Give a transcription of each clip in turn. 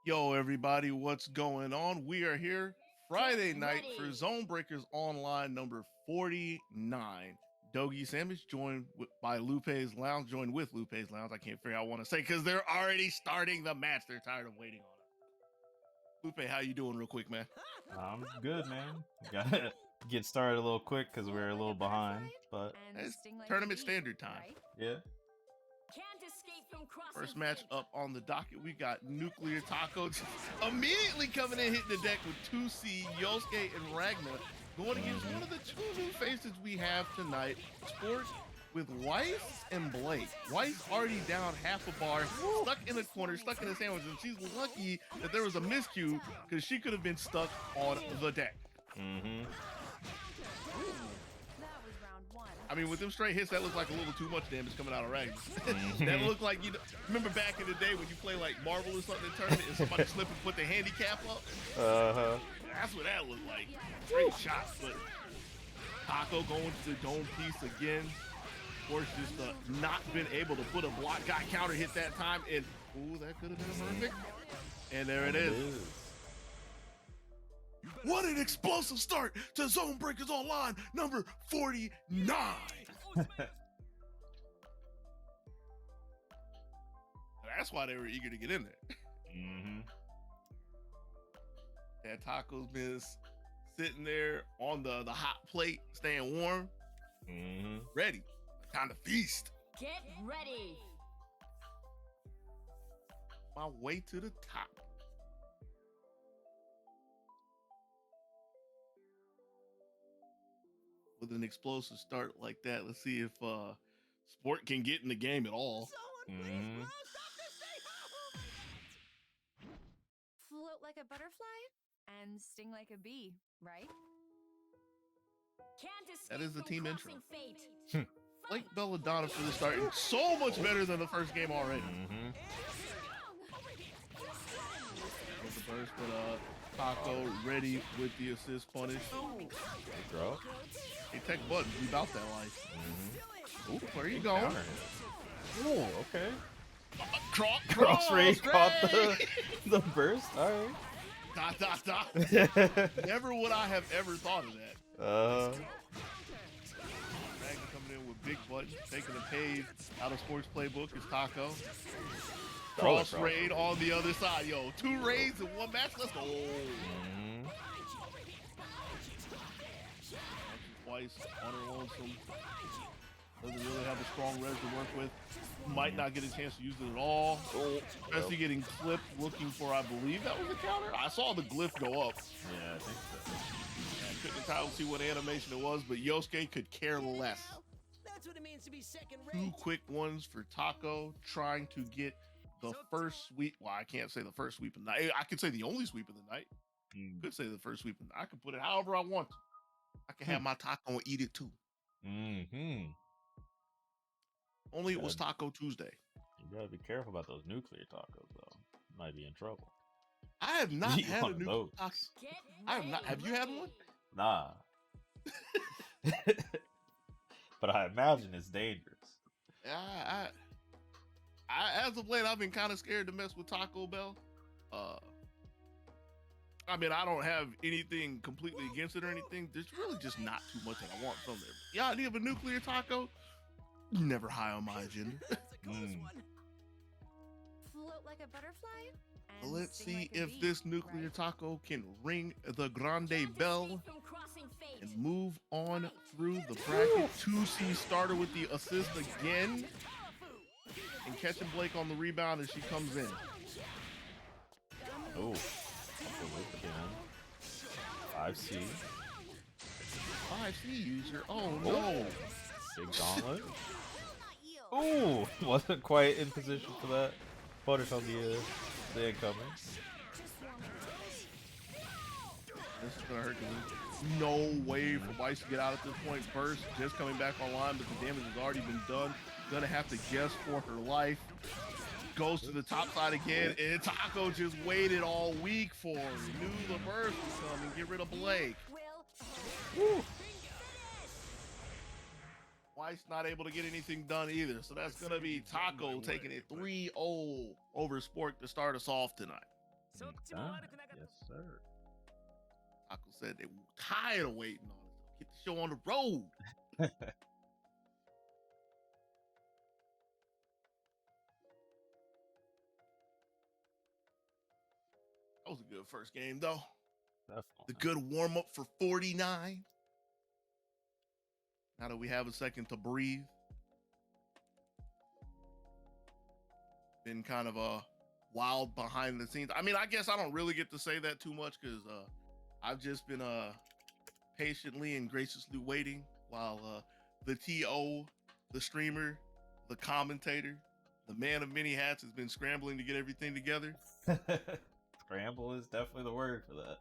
Yo, everybody, what's going on? We are here Friday night for ZoneBreakers Online number 49. Dogie Sandwich joined by Lupe's Lounge, joined with Lupe's Lounge. I can't figure out what I want to say because they're already starting the match. They're tired of waiting on us. Lupe, how you doing real quick, man? I'm good, man. Gotta get started a little quick because we're a little behind, but It's tournament standard time. yeah. First match up on the docket, we got Nuclear Taco immediately coming in, hitting the deck with 2C, Yosuke, and Ragna, going against one of the two new faces we have tonight, Sport with Weiss and Blake. Weiss already down half a bar, stuck in the corner, stuck in a sandwich, and she's lucky that there was a miscue because she could have been stuck on the deck. I mean, with them straight hits, that looked like a little too much damage coming out of Ragna. That looked like, you know, remember back in the day when you play like Marvel or something in tournament and somebody slip and put the handicap up? That's what that looked like. Great shots, but Taco going to the dome piece again. Of course, just not been able to put a block, got counter hit that time, and ooh, that could have been horrific. And there it is. What an explosive start to ZoneBreakers Online number 49. That's why they were eager to get in there. That Taco's been sitting there on the hot plate, staying warm, ready, time to feast. Get ready. My way to the top. With an explosive start like that, let's see if Sport can get in the game at all. Float like a butterfly and sting like a bee, right? That is the team intro. Blake Belladonna for the start, and so much better than the first game already. With the burst, but Taco ready with the assist punish. Bro. Hey, tech buttons, we about that life. Ooh, where are you going? Oh, okay. Cross Raid caught the burst. All right. Never would I have ever thought of that. Ragnar coming in with big buttons, taking a page out of Sports Playbook is Taco. Cross raid on the other side. Yo, 2 raids in one match. Let's go. Twice on her lonesome. Doesn't really have a strong res to work with. Might not get a chance to use it at all. Especially getting clipped, looking for, I believe that was a counter. I saw the glyph go up. Yeah, I think so. I couldn't entirely see what animation it was, but Yosuke could care less. That's what it means to be second rate. 2 quick ones for Taco, trying to get the first sweep. Well, I can't say the first sweep of the night. I could say the only sweep of the night. Could say the first sweep of the night. I could put it however I want to. I can have my taco and eat it too. Only it was Taco Tuesday. You gotta be careful about those nuclear tacos, though. You might be in trouble. I have not had a nuclear those. taco. I have not. Have you had one? Nah. But I imagine it's dangerous. I as of late, I've been kind of scared to mess with Taco Bell. I mean, I don't have anything completely against it or anything. There's really just not too much that I want from there. Y'all need a nuclear taco? Never high on my agenda. Float like a butterfly. And Let's sting see like a if bee, this nuclear right? taco can ring the grande bell and move on through the bracket. 2C starter with the assist again. And catching Blake on the rebound as she comes in. Oh. 5C. 5C user. Oh no. Big gauntlet. Ooh, wasn't quite in position for that. Punish on the incoming. This is gonna hurt. No way for Weiss to get out at this point. Burst just coming back online, but the damage has already been done. Gonna have to guess for her life. Goes to the top side again, and Taco just waited all week for her. Knew the burst would come and get rid of Blake. Woo. Weiss not able to get anything done either, so that's gonna be Taco taking it 3-0 over Sport to start us off tonight. Yes, sir. Taco said they were tired of waiting on us. Get the show on the road. That was a good first game, though. Definitely. The good warm up for 49. Now that we have a second to breathe. Been kind of a wild behind the scenes. I mean, I guess I don't really get to say that too much because I've just been patiently and graciously waiting while the TO, the streamer, the commentator, the man of many hats has been scrambling to get everything together. Scramble is definitely the word for that.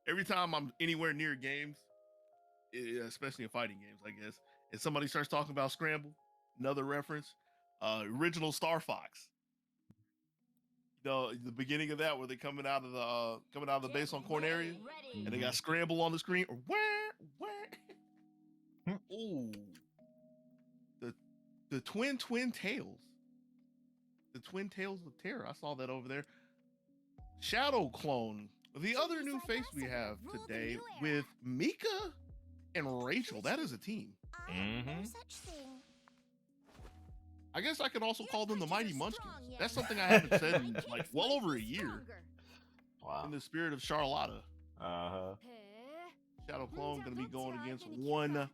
Every time I'm anywhere near games, especially in fighting games, I guess, and somebody starts talking about Scramble, another reference, original Star Fox. You know, the beginning of that where they coming out of the base on Corneria, and they got Scramble on the screen. Ooh, the twin tails, the twin tails of terror. I saw that over there. Shadow Clone, the other new face we have today with Mika and Rachel. That is a team. I guess I could also call them the Mighty Munchkins. That's something I haven't said in like well over a year. Wow. In the spirit of Charlotta. Shadow Clone going to be going against one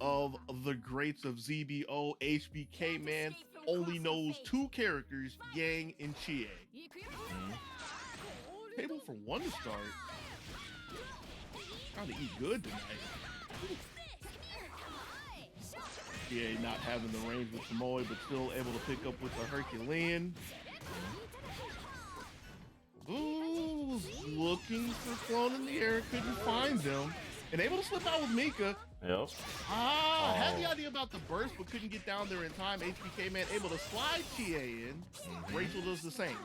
of the greats of ZBO. HBK Man only knows two characters, Yang and Chie. Table for one to start. Trying to eat good tonight. Chie not having the range with Samoa, but still able to pick up with the Herculean. Ooh, looking for Clone in the air, couldn't find them. And able to slip out with Mika. Yep. Had the idea about the burst, but couldn't get down there in time. HBK Man able to slide Chie in. Rachel does the same.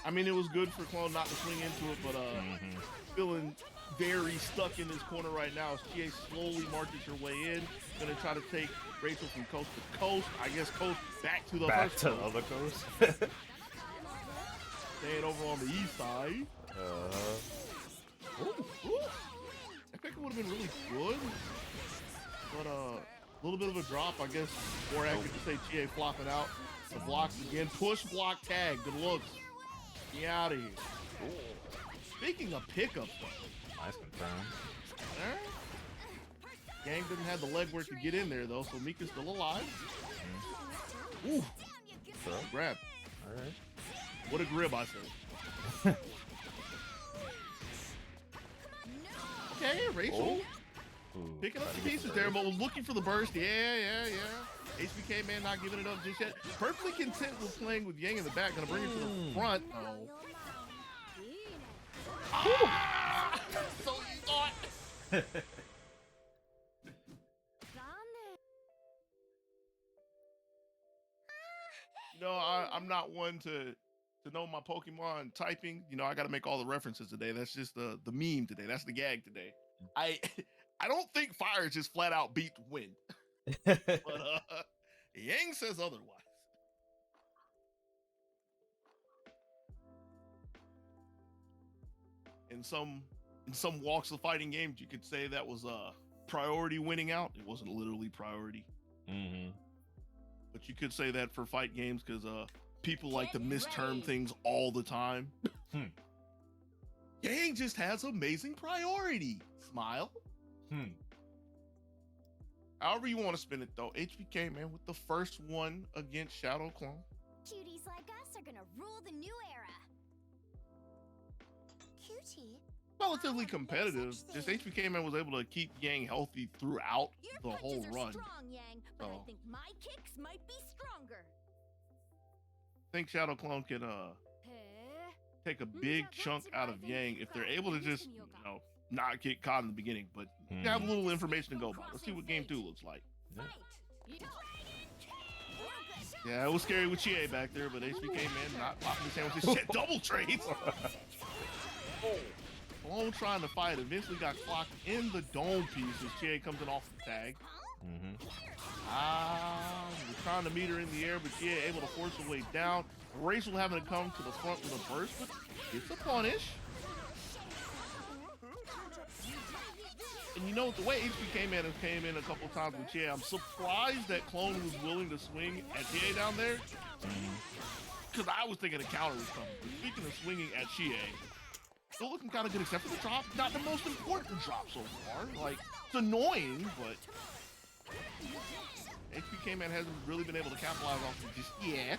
I mean, it was good for Clone not to swing into it, but feeling very stuck in this corner right now as Chie slowly marches her way in. Gonna try to take Rachel from coast to coast. I guess coast back to the back first to coast. the other coast. Staying over on the east side. I think it would have been really good, but a little bit of a drop, I guess. More accurate to say Chie flopping out. The blocks again. Push block tag. Good looks. Get out of here. Speaking of pickups, Nice confirm. Gang didn't have the legwork to get in there though, so Mika's still alive. Ooh. Grab. All right. What a grib, I said. Okay, Rachel. Picking up the pieces there, but was looking for the burst. Yeah. HBK Man not giving it up just yet. Perfectly content with playing with Yang in the back. Gonna bring it to the front. So you thought. You know, I'm not one to know my Pokemon typing. You know, I got to make all the references today. That's just the meme today. That's the gag today. I don't think Fire just flat out beat Wind. But Yang says otherwise. In some walks of fighting games, you could say that was priority winning out. It wasn't literally priority. But you could say that for fight games because people like to misterm things all the time. Yang just has amazing priority. Smile. However you want to spin it though. HBK Man with the first one against Shadow Clone. Cuties like us are gonna rule the new era. Cutie. Relatively competitive. Just HBK Man was able to keep Yang healthy throughout the whole run. Strong, Yang, but I think my kicks might be stronger. I think Shadow Clone can take a big chunk out of Yang if they're able to just, you know, not get caught in the beginning, but you have a little information to go by. Let's see what game 2 looks like. Yeah, it was scary with Chie back there, but HBK Man not popping his hand with his shit. Double trades. Clone trying to fight, eventually got clocked in the dome piece as Chie comes in off the tag. We're trying to meet her in the air, but Chie able to force her way down. Rachel having to come to the front with a burst, but it's a punish. And you know, the way HBK Man has came in a couple times with Chie, I'm surprised that Clone was willing to swing at Chie down there. Because I was thinking a counter was coming. But speaking of swinging at Chie, still looking kind of good, except for the drop. Not the most important drop so far. Like, it's annoying, but HBK Man hasn't really been able to capitalize off it just yet.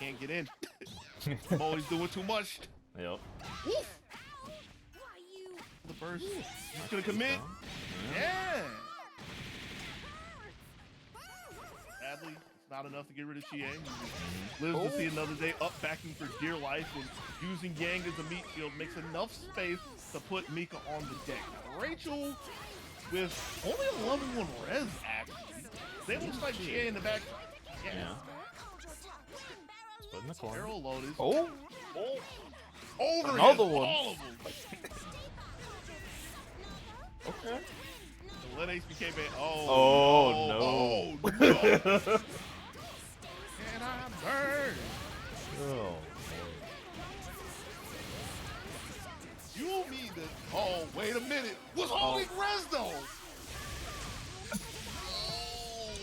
Can't get in. I'm always doing too much. Yep. Woof. The burst. He's gonna commit. Yeah. Sadly, it's not enough to get rid of Chie. He lives to see another day up backing for dear life, and using Yang as a meat shield makes enough space to put Mika on the deck. Now, Rachel, with only a level 1 res, actually, is able to snipe Chie in the back. Yeah. Split in the corner. Barrel loaded. Oh. Over Another one. all of them. Okay. Let HBK ban. Oh, no. Oh, no. Can I burn? Oh. You mean that? Oh, wait a minute. Was holding res though.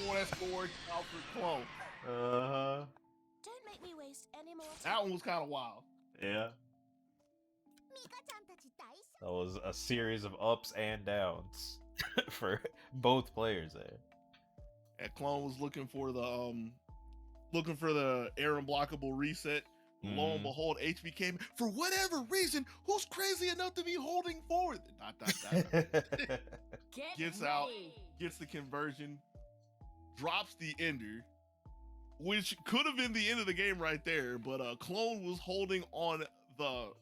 Oh, that scored out for Clone. Don't make me waste any more time. That one was kind of wild. Yeah. That was a series of ups and downs for both players there. And Clone was looking for the air unblockable reset. Lo and behold, HBK, for whatever reason, who's crazy enough to be holding forward? Gets out, gets the conversion, drops the ender, which could have been the end of the game right there, but Clone was holding on the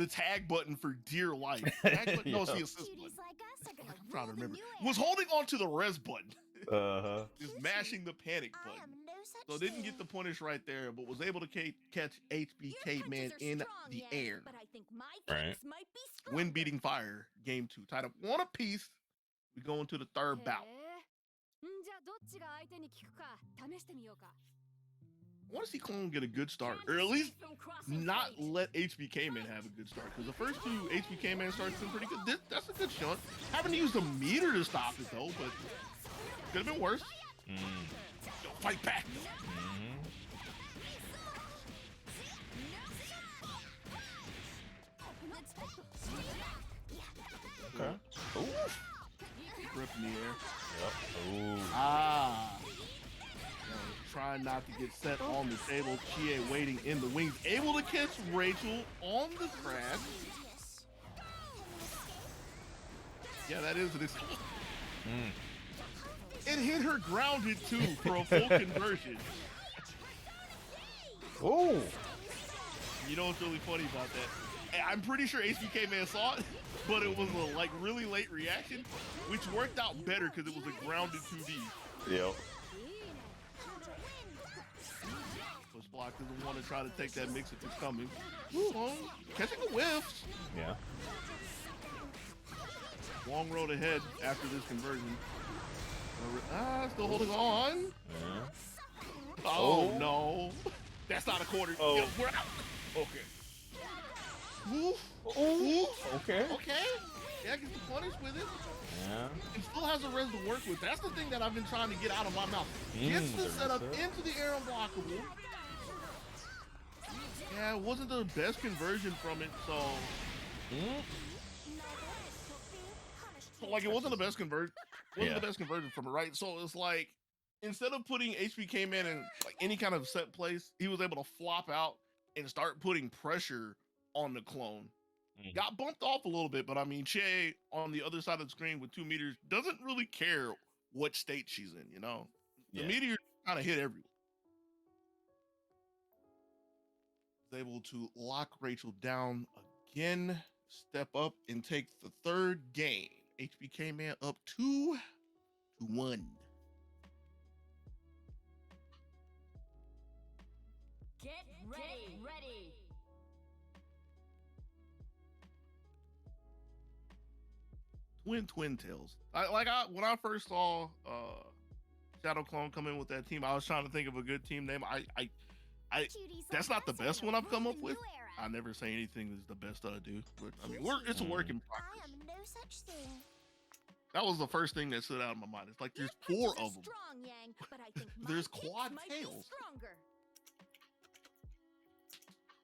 tag button for dear life. Tag button, no, it's the assist button. I'm trying to remember. Was holding on to the res button. Just mashing the panic button. So didn't get the punish right there, but was able to catch HBK Man in the air. Right. Win beating Fire, game 2. Tied up 1 apiece. We go into the third bout. I want to see Clone get a good start, or at least not let HBK Man have a good start, because the first 2 HBK Man starts been pretty good. That's a good shot. Having to use the meter to stop it though, but could have been worse. Yo, fight back. Okay. Ooh. Grip in the air. Yep. Ooh. Trying not to get set on the table. Chie waiting in the wings. Able to catch Rachel on the crash. Yeah, that is an It hit her grounded too for a full conversion. Oh. You know what's really funny about that? I'm pretty sure HBK Man saw it, but it was a really late reaction, which worked out better because it was a grounded 2D. Yep. Push block doesn't want to try to take that mix if it's coming. Ooh, catching a whiff. Yeah. Long road ahead after this conversion. Still holding on. Yeah. Oh, no. That's not a quarter. Oh. Yo, we're out. Okay. Oof. Okay. Okay. Yeah, gets the punish with it. Yeah. And still has a res to work with. That's the thing that I've been trying to get out of my mouth. Gets the setup into the air unblockable. Yeah, it wasn't the best conversion from it, so... So, like, it wasn't the best conversion. The best conversion from it, right? So it's like, instead of putting HBK Man in like any kind of set place, he was able to flop out and start putting pressure on the Clone. Got bumped off a little bit, but I mean, Chie on the other side of the screen with 2 meters doesn't really care what state she's in, you know? The meteor kind of hit everyone. Was able to lock Rachel down again, step up and take the 3rd game. HBK Man up 2-1. Get ready. win Twin Tails. When I first saw Shadow Clone come in with that team, I was trying to think of a good team name. That's not the best one I've come up with. I never say anything is the best I do, but I mean, it's a work in progress. I am no such thing. That was the first thing that stood out in my mind. It's like there's 4 of them. Strong, Yang, but I think There's my kicks quad might be tails. stronger.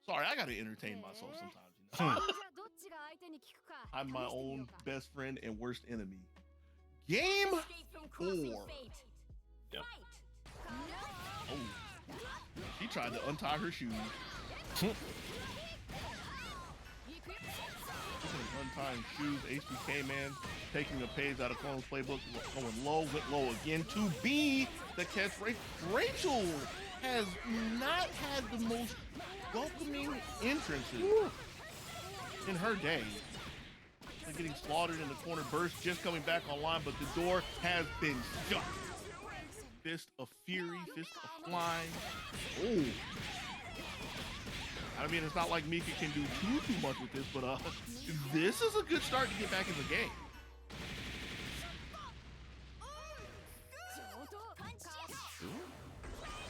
Sorry, I gotta entertain myself sometimes. You know? I'm my own best friend and worst enemy. Game Escape from crossing 4. fate. Yep. Fight. Oh, she tried to untie her shoes. Untying shoes, HBK man taking a page out of Clone's playbook, going low, went low again to B the catch. Rachel has not had the most welcoming entrances in her day. They're getting slaughtered in the corner, burst just coming back online, but the door has been shut. Fist of Fury, Fist of Flying. Oh. I mean, it's not like Mika can do too much with this, but this is a good start to get back in the game.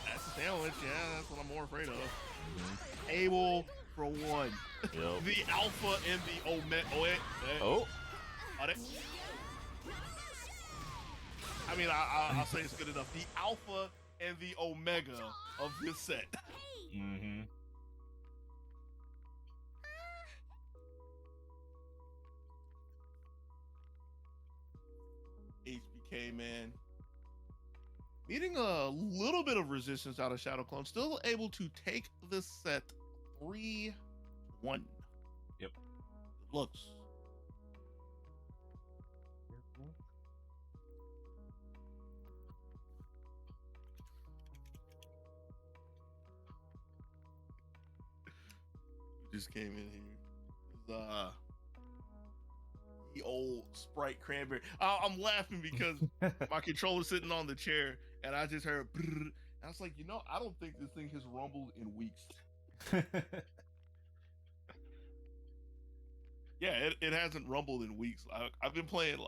That's a sandwich, yeah, that's what I'm more afraid of. Able for one. Yep. The Alpha and the Omega. Oh. I mean, I'll say it's good enough. The Alpha and the Omega of this set. Mm-hmm. HBK, man. Meeting a little bit of resistance out of Shadow Clone. Still able to take this set 3-1. Yep. Looks. Just came in here. The old Sprite Cranberry. I'm laughing because my controller's sitting on the chair and I just heard brrr, and I was like, you know, I don't think this thing has rumbled in weeks. Yeah, it hasn't rumbled in weeks. I've been playing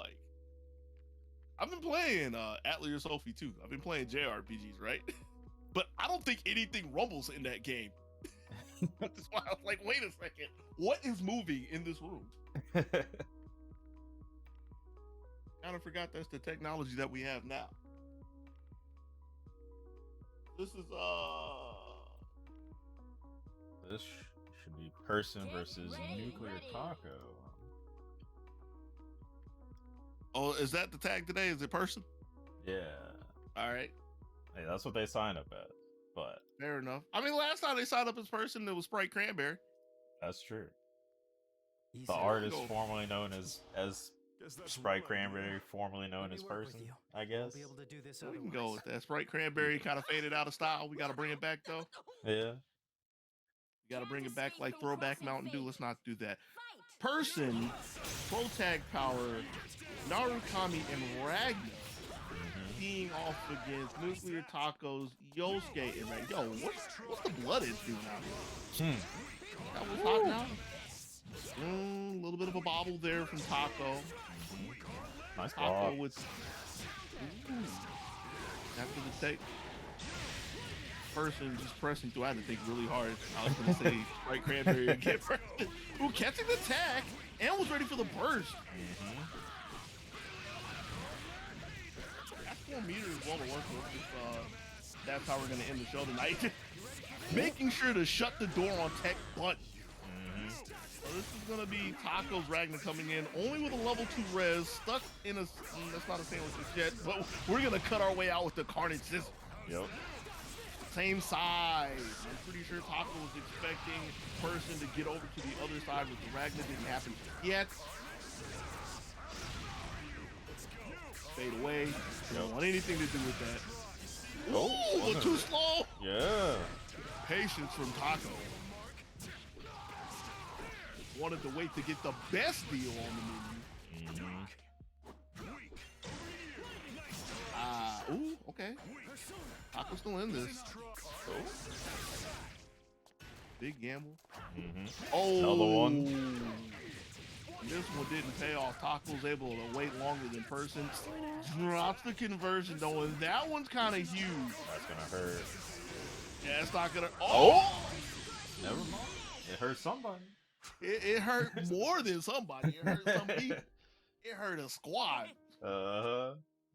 Atlas or Sophie too. I've been playing JRPGs, right? But I don't think anything rumbles in that game. That's why I was like, wait a second, what is moving in this room? Kind of forgot that's the technology that we have now. This is This should be person versus nuclear taco. Oh, is that the tag today? Is it person? Yeah. All right. Hey, that's what they sign up as. But Fair enough. I mean, last time they signed up as person, it was Sprite Cranberry. that's true. The artist formerly known as Sprite Cranberry, formerly known as person, I guess. We can go with that. Sprite Cranberry kind of faded out of style. We got to bring it back, though. Yeah. We got to bring it back like throwback Mountain Dew. Let's not do that. Person, Pro Tag Power, Narukami, and Ragnar being off against Nuclear Tacos, Yosuke, and Ragnar. Yo, what's the blood is doing out here? That was hot now. A little bit of a bobble there from Taco. Nice Taco block. with after the take. Person just pressing through. I had to think really hard. I was going to say Sprite Cranberry again. Who catching the tag and was ready for the burst. That's 4 meters well to work with. That's how we're going to end the show tonight. Making sure to shut the door on Tech Butt. So this is going to be Taco's Ragnar coming in only with a level 2 res, stuck in a, that's not a sandwich yet, but we're going to cut our way out with the Carnage Scissor. Yep. Same side. I'm pretty sure Taco was expecting Person to get over to the other side, but the Ragnar didn't happen yet. Fade away. Don't want anything to do with that. Oh, Ooh, too slow. Yeah. Patience from Taco. Wanted to wait to get the best deal on the menu. Ooh, okay. Taco's still in this. Big gamble. Oh, Another one. This one didn't pay off. Taco was able to wait longer than person. Drops the conversion though, and that one's kind of huge. That's gonna hurt. Yeah, it's not gonna. Oh! Never mind. It hurt somebody. It hurt more than somebody. It hurt some people. It hurt a squad.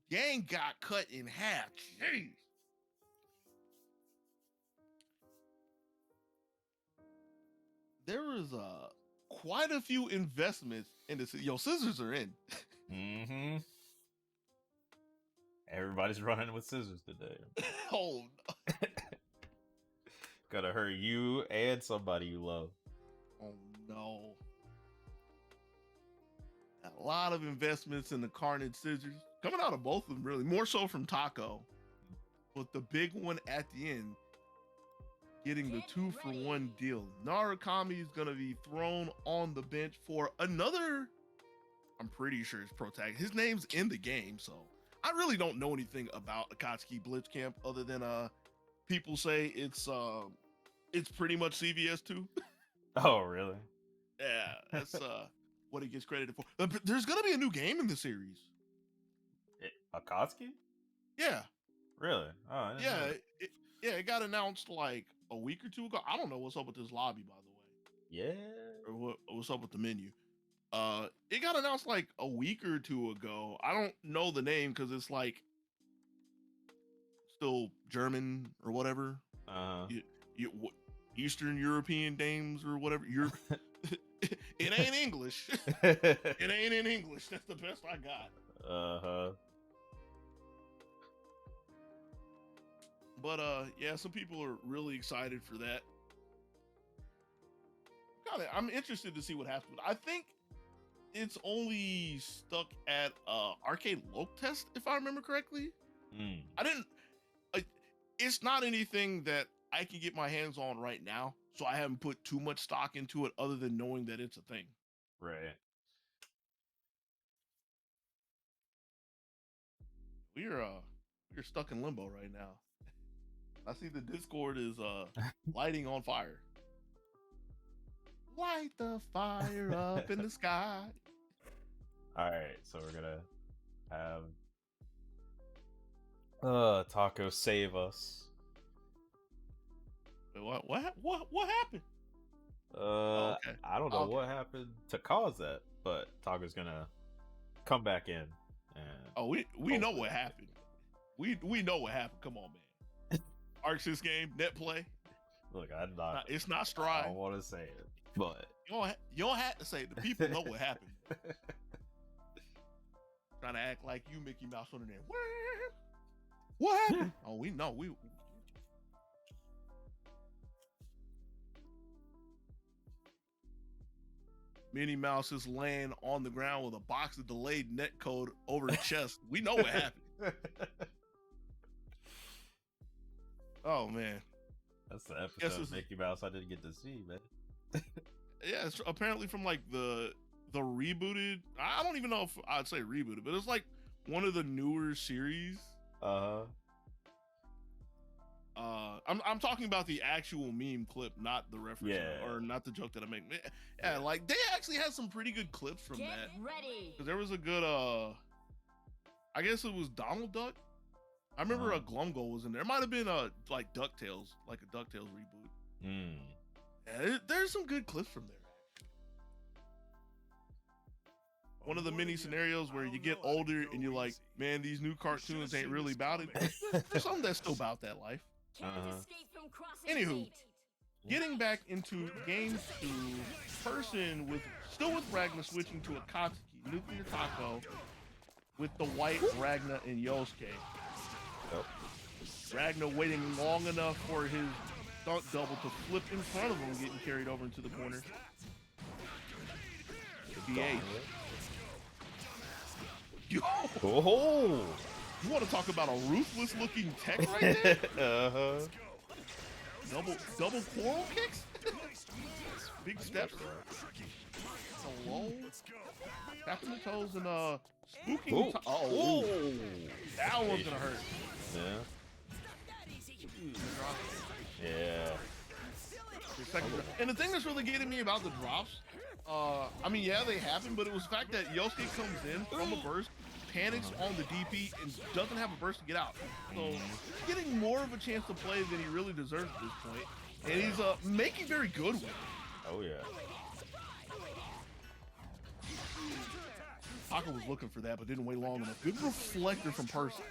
Gang got cut in half. Jeez. There was quite a few investments in this. Yo, scissors are in. Mm-hmm. Everybody's running with scissors today. Oh no. Gotta hurt you and somebody you love. Oh no. A lot of investments in the Carnage scissors. Coming out of both of them, really. More so from Taco. But the big one at the end, getting the 2-for-1 deal. Narukami is going to be thrown on the bench for another, I'm pretty sure it's protagonist. His name's in the game, so I really don't know anything about Akatsuki Blitzcamp other than people say it's pretty much CVS 2. Oh, really? Yeah, that's what it gets credited for. There's going to be a new game in the series. Akatsuki? Yeah. Really? Oh, I didn't know. It got announced like a week or two ago. I don't know what's up with this lobby, by the way. Yeah. Or what's up with the menu. It got announced like a week or two ago. I don't know the name because it's like still German or whatever. Eastern European names or whatever. It ain't English. It ain't in English. That's the best I got. But yeah, some people are really excited for that. I'm interested to see what happens. I think it's only stuck at arcade loc test, if I remember correctly. It's not anything that I can get my hands on right now, so I haven't put too much stock into it other than knowing that it's a thing. Right. We're stuck in limbo right now. I see the Discord is lighting on fire. Light the fire up in the sky. All right, so we're gonna have Taco save us. What happened? Okay. I don't know what happened to cause that, but Taco's gonna come back in. And we know what happened. We know what happened. Come on, man. Arxis game, net play. Look, I'm not. It's not Stride. I don't want to say it, but you don't have to say it. The people know what happened. Trying to act like you, Mickey Mouse, on there. What happened? Oh, we know. Minnie Mouse is laying on the ground with a box of delayed net code over her chest. We know what happened. Oh man, that's the episode of Mickey Mouse I didn't get to see, man. Yeah, it's apparently from like the rebooted. I don't even know if I'd say rebooted, but it's like one of the newer series. I'm talking about the actual meme clip, not the reference, or not the joke that I make. Yeah, like they actually had some pretty good clips from that. Because there was a good, I guess it was Donald Duck. I remember a Glumgo was in there. It might have been like DuckTales, like a DuckTales reboot. Yeah, there's some good clips from there. One of the mini scenarios where you get older and you're like, man, these new cartoons ain't really about it. There's something that's still about that life. Anywho, getting back into game 2, person still with Ragna switching to Akatsuki, Nuclear Taco, with the white Ragna and Yosuke. Ragna waiting long enough for his stunt double to flip in front of him, getting carried over into the corner. B8. Yo! Oh! You want to talk about a ruthless looking tech right there? Double quarrel kicks? Big steps. Hello? Tapping the toes and spooking. That one's gonna hurt. Yeah. And the thing that's really getting me about the drops I mean, yeah, they happen, but it was the fact that Yosuke comes in from a burst, panics on the DP, and doesn't have a burst to get out. So he's getting more of a chance to play than he really deserves at this point. And he's making very good with it. Oh, yeah. Taka was looking for that, but didn't wait long enough. Good reflector from Person.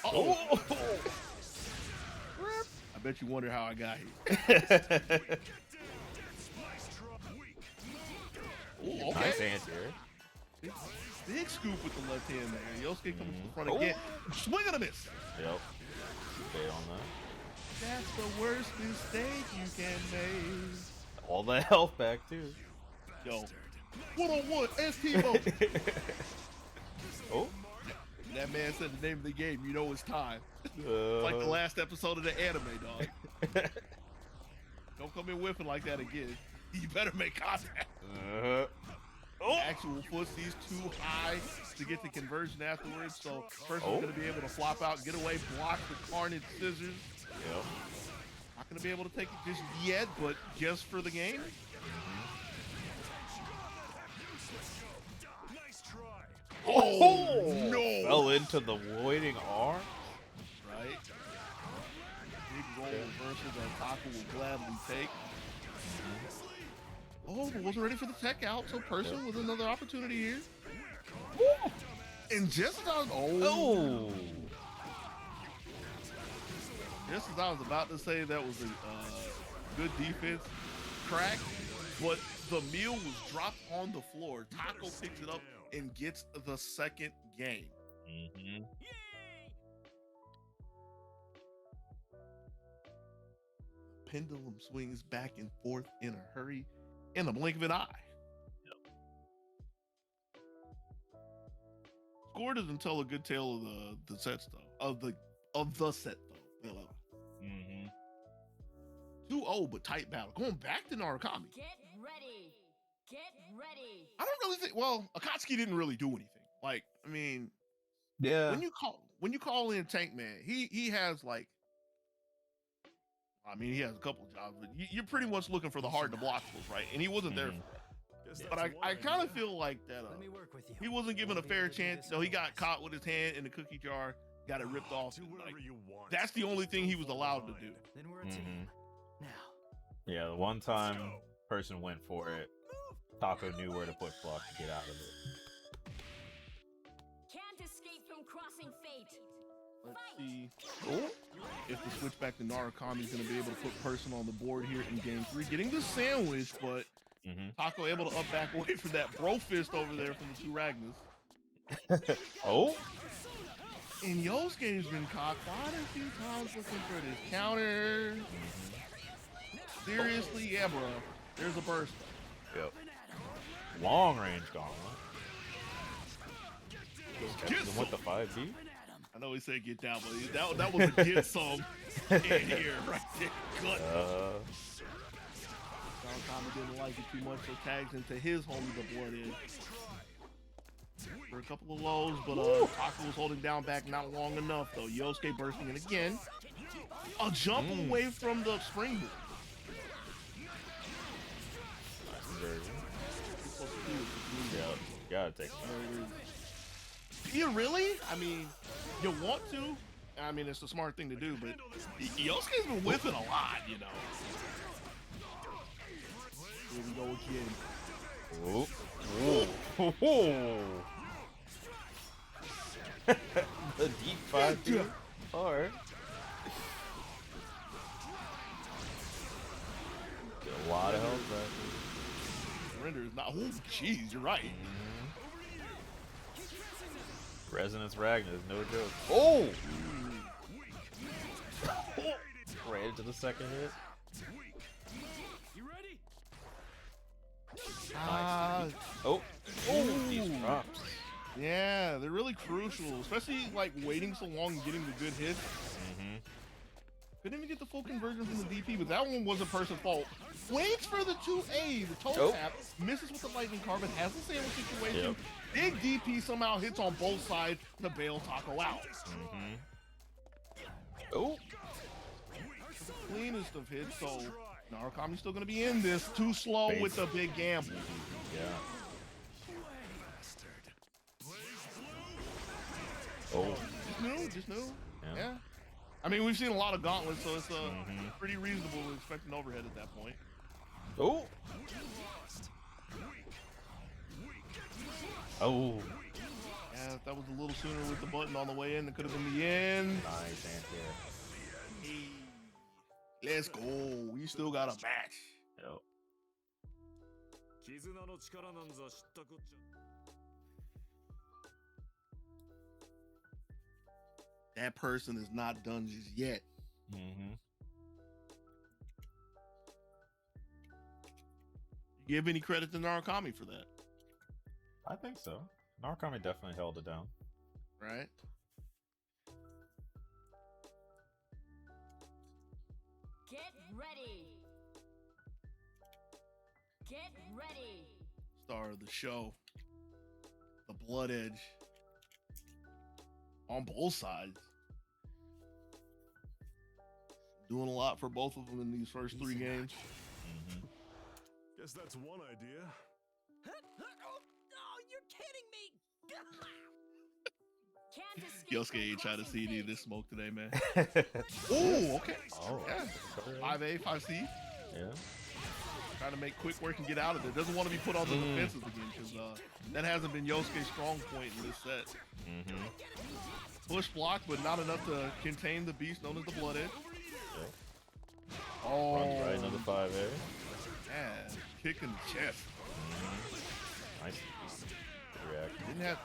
Oh! I bet you wonder how I got here. Ooh, okay. Nice anti-air. Big scoop with the left hand there. Yosuke coming to the front again. Swing and a miss. Yep. Stay on that. That's the worst mistake you can make. All the health back, too. Yo. One-on-one, STO. Oh. That man said the name of the game. You know it's time. Like the last episode of the anime, dog. Don't come in whiffing like that again. You better make contact. Actual footsy's too high to get the conversion afterwards, so person's gonna be able to flop out, get away, block the Carnage scissors. Yep. Not gonna be able to take it just yet, but just for the game. Oh no! Fell into the waiting arm. Right. Big roll reversal that Taka will gladly take. Oh, but wasn't ready for the tech out, so Person with another opportunity here. Woo! And just as I was, just as I was about to say that was a good defense crack, but the meal was dropped on the floor. Taco picks it up and gets the second game. Pendulum swings back and forth in a hurry, in the blink of an eye. Score doesn't tell a good tale of the sets though. Of the set though. 2-0, but tight battle. Going back to Narukami. Get ready. Get ready. I don't really think. Well, Akatsuki didn't really do anything. Like, I mean, Yeah. when you call in Tank Man, he has like. I mean, he has a couple of jobs, but you're pretty much looking for the hard to block those, right? And he wasn't there for that. But I kind of feel like that he wasn't given a fair chance. So he got caught with his hand in the cookie jar, got it ripped off. Like, that's the only thing he was allowed to do. Then we're a team. Now. Yeah, the one time Person went for it, Taco knew where to put block to get out of it. Can't escape from crossing fate. Let's see if the switch back to Narukami is going to be able to put Person on the board here in game 3. Getting the sandwich, but Taco able to up back away from that bro fist over there from the two Ragnas. And Yosuke's been caught quite a few times looking for this counter. Seriously, yeah, bro. There's a burst. Yep. Long range gauntlet. With the 5D. I know he said get down, but that was a get some in here right there. Good. Narukami didn't like it too much, so tags into his homie the Blood Edge. For a couple of lows, but Taco was holding down back not long enough though. Yosuke bursting in again. A jump away from the springboard. Yeah, gotta take it. You really? I mean, you want to? I mean, it's the smart thing to do, but Yosuke's been whipping a lot, you know. Here we go again. The deep 5D. Hard. Get a lot of health back. Surrender is not. Oh, jeez, you're right. Resonance Ragnar is no joke. Oh! Right into the second hit. You ready? These drops. Yeah, they're really crucial, especially like waiting so long and getting the good hits. Couldn't even get the full conversion from the DP, but that one wasn't Person's fault. Waits for the 2A, the toe tap, misses with the lightning carbon, has the sandwich situation. Big DP somehow hits on both sides to bail Taco out. Oh! Cleanest of hits, so Narukami's still gonna be in this. Too slow with the big gamble. Yeah. Oh. Just new. Yeah. I mean, we've seen a lot of gauntlets, so it's pretty reasonable to expect an overhead at that point. Oh. Oh. Yeah, if that was a little sooner with the button on the way in, it could have been the end. Nice anti-air. Hey, let's go. We still got a match. Yep. That person is not done just yet. Give any credit to Narukami for that? I think so. Narukami definitely held it down. Right? Get ready. Get ready. Star of the show. The Blood Edge. On both sides. Doing a lot for both of them in these first 3 games. Guess that's one idea. Oh, you're kidding me. Can't escape Yosuke ain't trying to from see any of crossing this smoke today, man. fate. Oh, okay. Oh, Yeah. 5A, 5C. Yeah. Trying to make quick work and get out of there. Doesn't want to be put on the defensive again because that hasn't been Yosuke's strong point in this set. Push block, but not enough to contain the beast known as the Blood Edge. Oh, Runs right into the 5A. yeah, kick in the chest. Nice. Good reaction.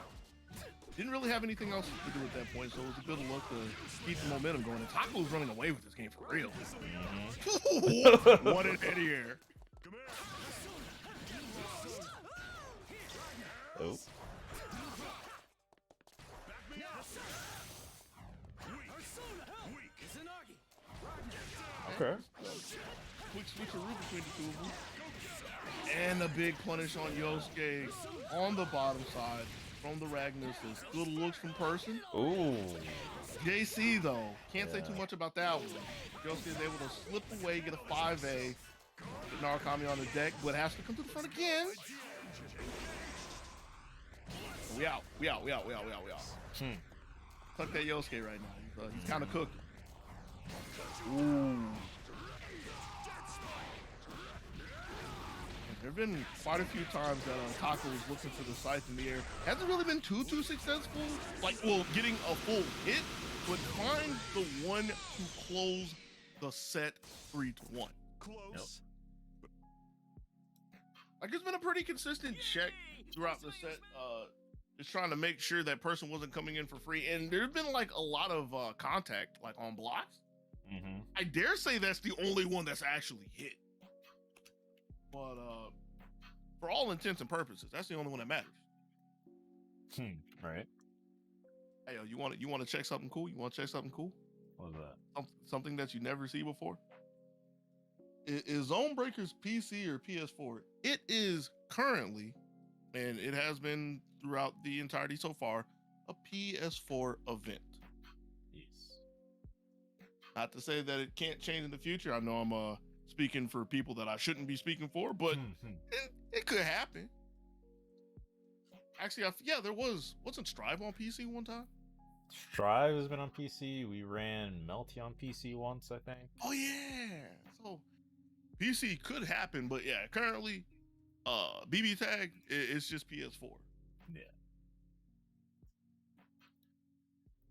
Didn't really have anything else to do at that point, so it was a good look to keep the momentum going. And Taco's running away with this game for real. What an anti-air. Oh. Okay. Quick switcheroo between the two of them. And a big punish on Yosuke on the bottom side from the Ragnarsons. Good looks from person. Ooh. JC though, can't say too much about that one. Yosuke is able to slip away, get a 5A. With Narukami on the deck, but has to come to the front again. We out. Tuck that Yosuke right now. He's kind of cooking. Ooh. There have been quite a few times that Taco was looking for the sights in the air. Hasn't really been too successful. Like, well, getting a full hit, but find the one to close the set 3-1. Close. Like, it's been a pretty consistent check throughout the set. Just trying to make sure that person wasn't coming in for free. And there's been like a lot of contact, like on blocks. I dare say that's the only one that's actually hit. But for all intents and purposes, that's the only one that matters. Right. Hey, yo, you want to check something cool? You want to check something cool? What was that? Something that you never see before? Is ZoneBreakers PC or PS4? It is currently, and it has been throughout the entirety so far, a PS4 event. Yes. Not to say that it can't change in the future. I know I'm speaking for people that I shouldn't be speaking for, but it could happen. Actually, there wasn't Strive on PC one time? Strive has been on PC. We ran Melty on PC once, I think. Oh yeah. So PC could happen, but yeah, currently BB Tag it's just PS4. Yeah.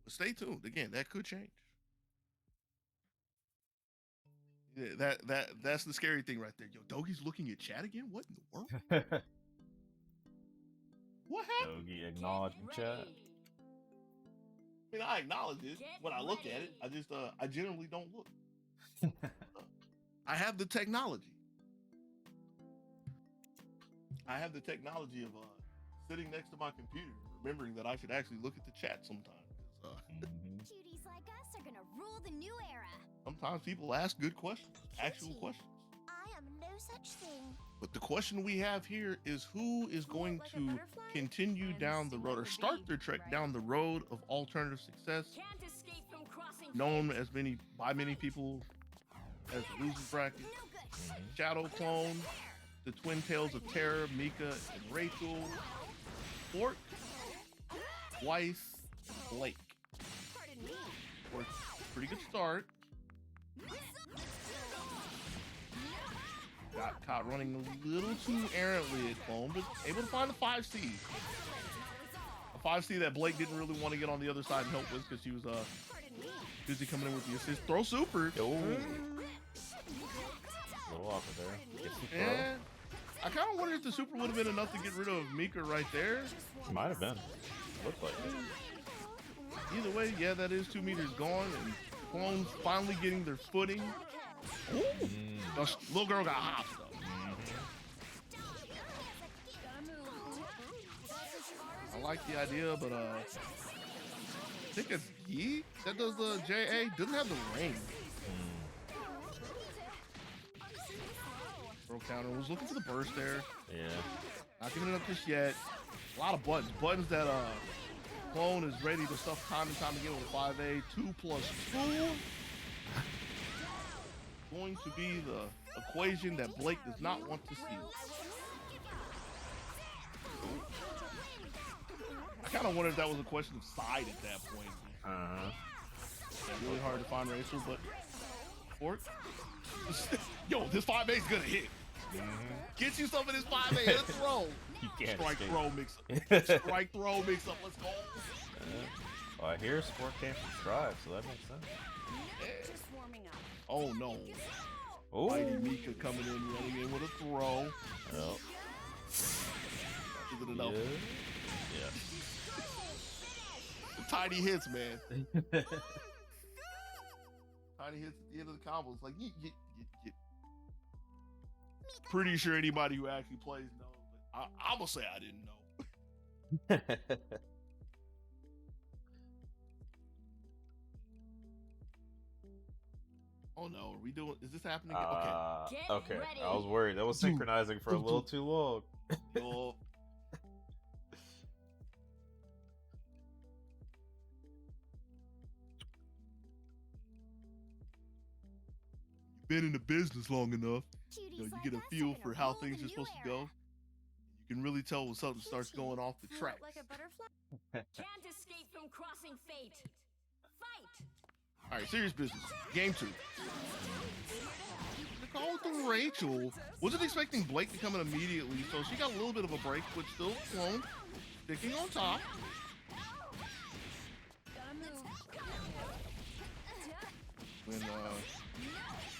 But stay tuned. Again, that could change. Yeah, that's the scary thing right there. Yo, Dogi's looking at chat again? What in the world? What happened? Yogi acknowledging chat. I mean, I acknowledge it when I look at it. I just I generally don't look. I have the technology. I have the technology of sitting next to my computer, remembering that I should actually look at the chat sometimes. Cuties like us are gonna rule the new era. Sometimes people ask good questions, actual questions. I am no such thing. But the question we have here is who is going to continue down the road or start their trek down the road of alternative success, Can't escape from crossing known fate. as by many people as the losers bracket. No good. Shadow Clone, the Twin Tails of Terror, Mika and Rachel, Fork, Weiss, Blake. Fork, pretty good start. Got caught running a little too errantly at Clone, but able to find the 5C. A 5C that Blake didn't really want to get on the other side and help with because she was busy coming in with the assist. Throw super. Oh. A little awkward there. Gets the throw. Yeah. I kind of wonder if the super would have been enough to get rid of Mika right there. Might have been. Looked like it. Either way, yeah, that is 2 meters gone, and Clones finally getting their footing. Ooh. The little girl got hopped though. I like the idea, but I think it's Yi that does the JA. Doesn't have the ring. Throw counter. Was looking for the burst there. Yeah. Not giving it up just yet. A lot of buttons. Buttons that Clone is ready to stuff time and time again with a 5A. 2+2. Going to be the equation that Blake does not want to see. I kind of wonder if that was a question of side at that point. Really hard to find Rachel, but Fork. Yo, this 5A is gonna hit. Get you some of this 5A. Let's throw. You can't Strike escape. throw mix up. Strike throw mix up. Let's go. Well, I hear Sport came from Strive, so that makes sense. Oh no. Oh. Mighty Mika coming in, running in with a throw. Well. Is it enough? Yeah. Tiny hits, man. Tiny hits at the end of the combo. It's like, pretty sure anybody who actually plays knows. But I'm going to say I didn't know. Oh no, are we doing, is this happening? Okay. I was worried. That was synchronizing for a little too long. Yo. Been in the business long enough, you get a feel for how things are supposed to go. You can really tell when something starts going off the tracks. Like a butterfly? Can't escape from crossing fate. Fight! All right, serious business. Game 2. The call with the Rachel. Wasn't expecting Blake to come in immediately, so she got a little bit of a break, but still Clone sticking on top. When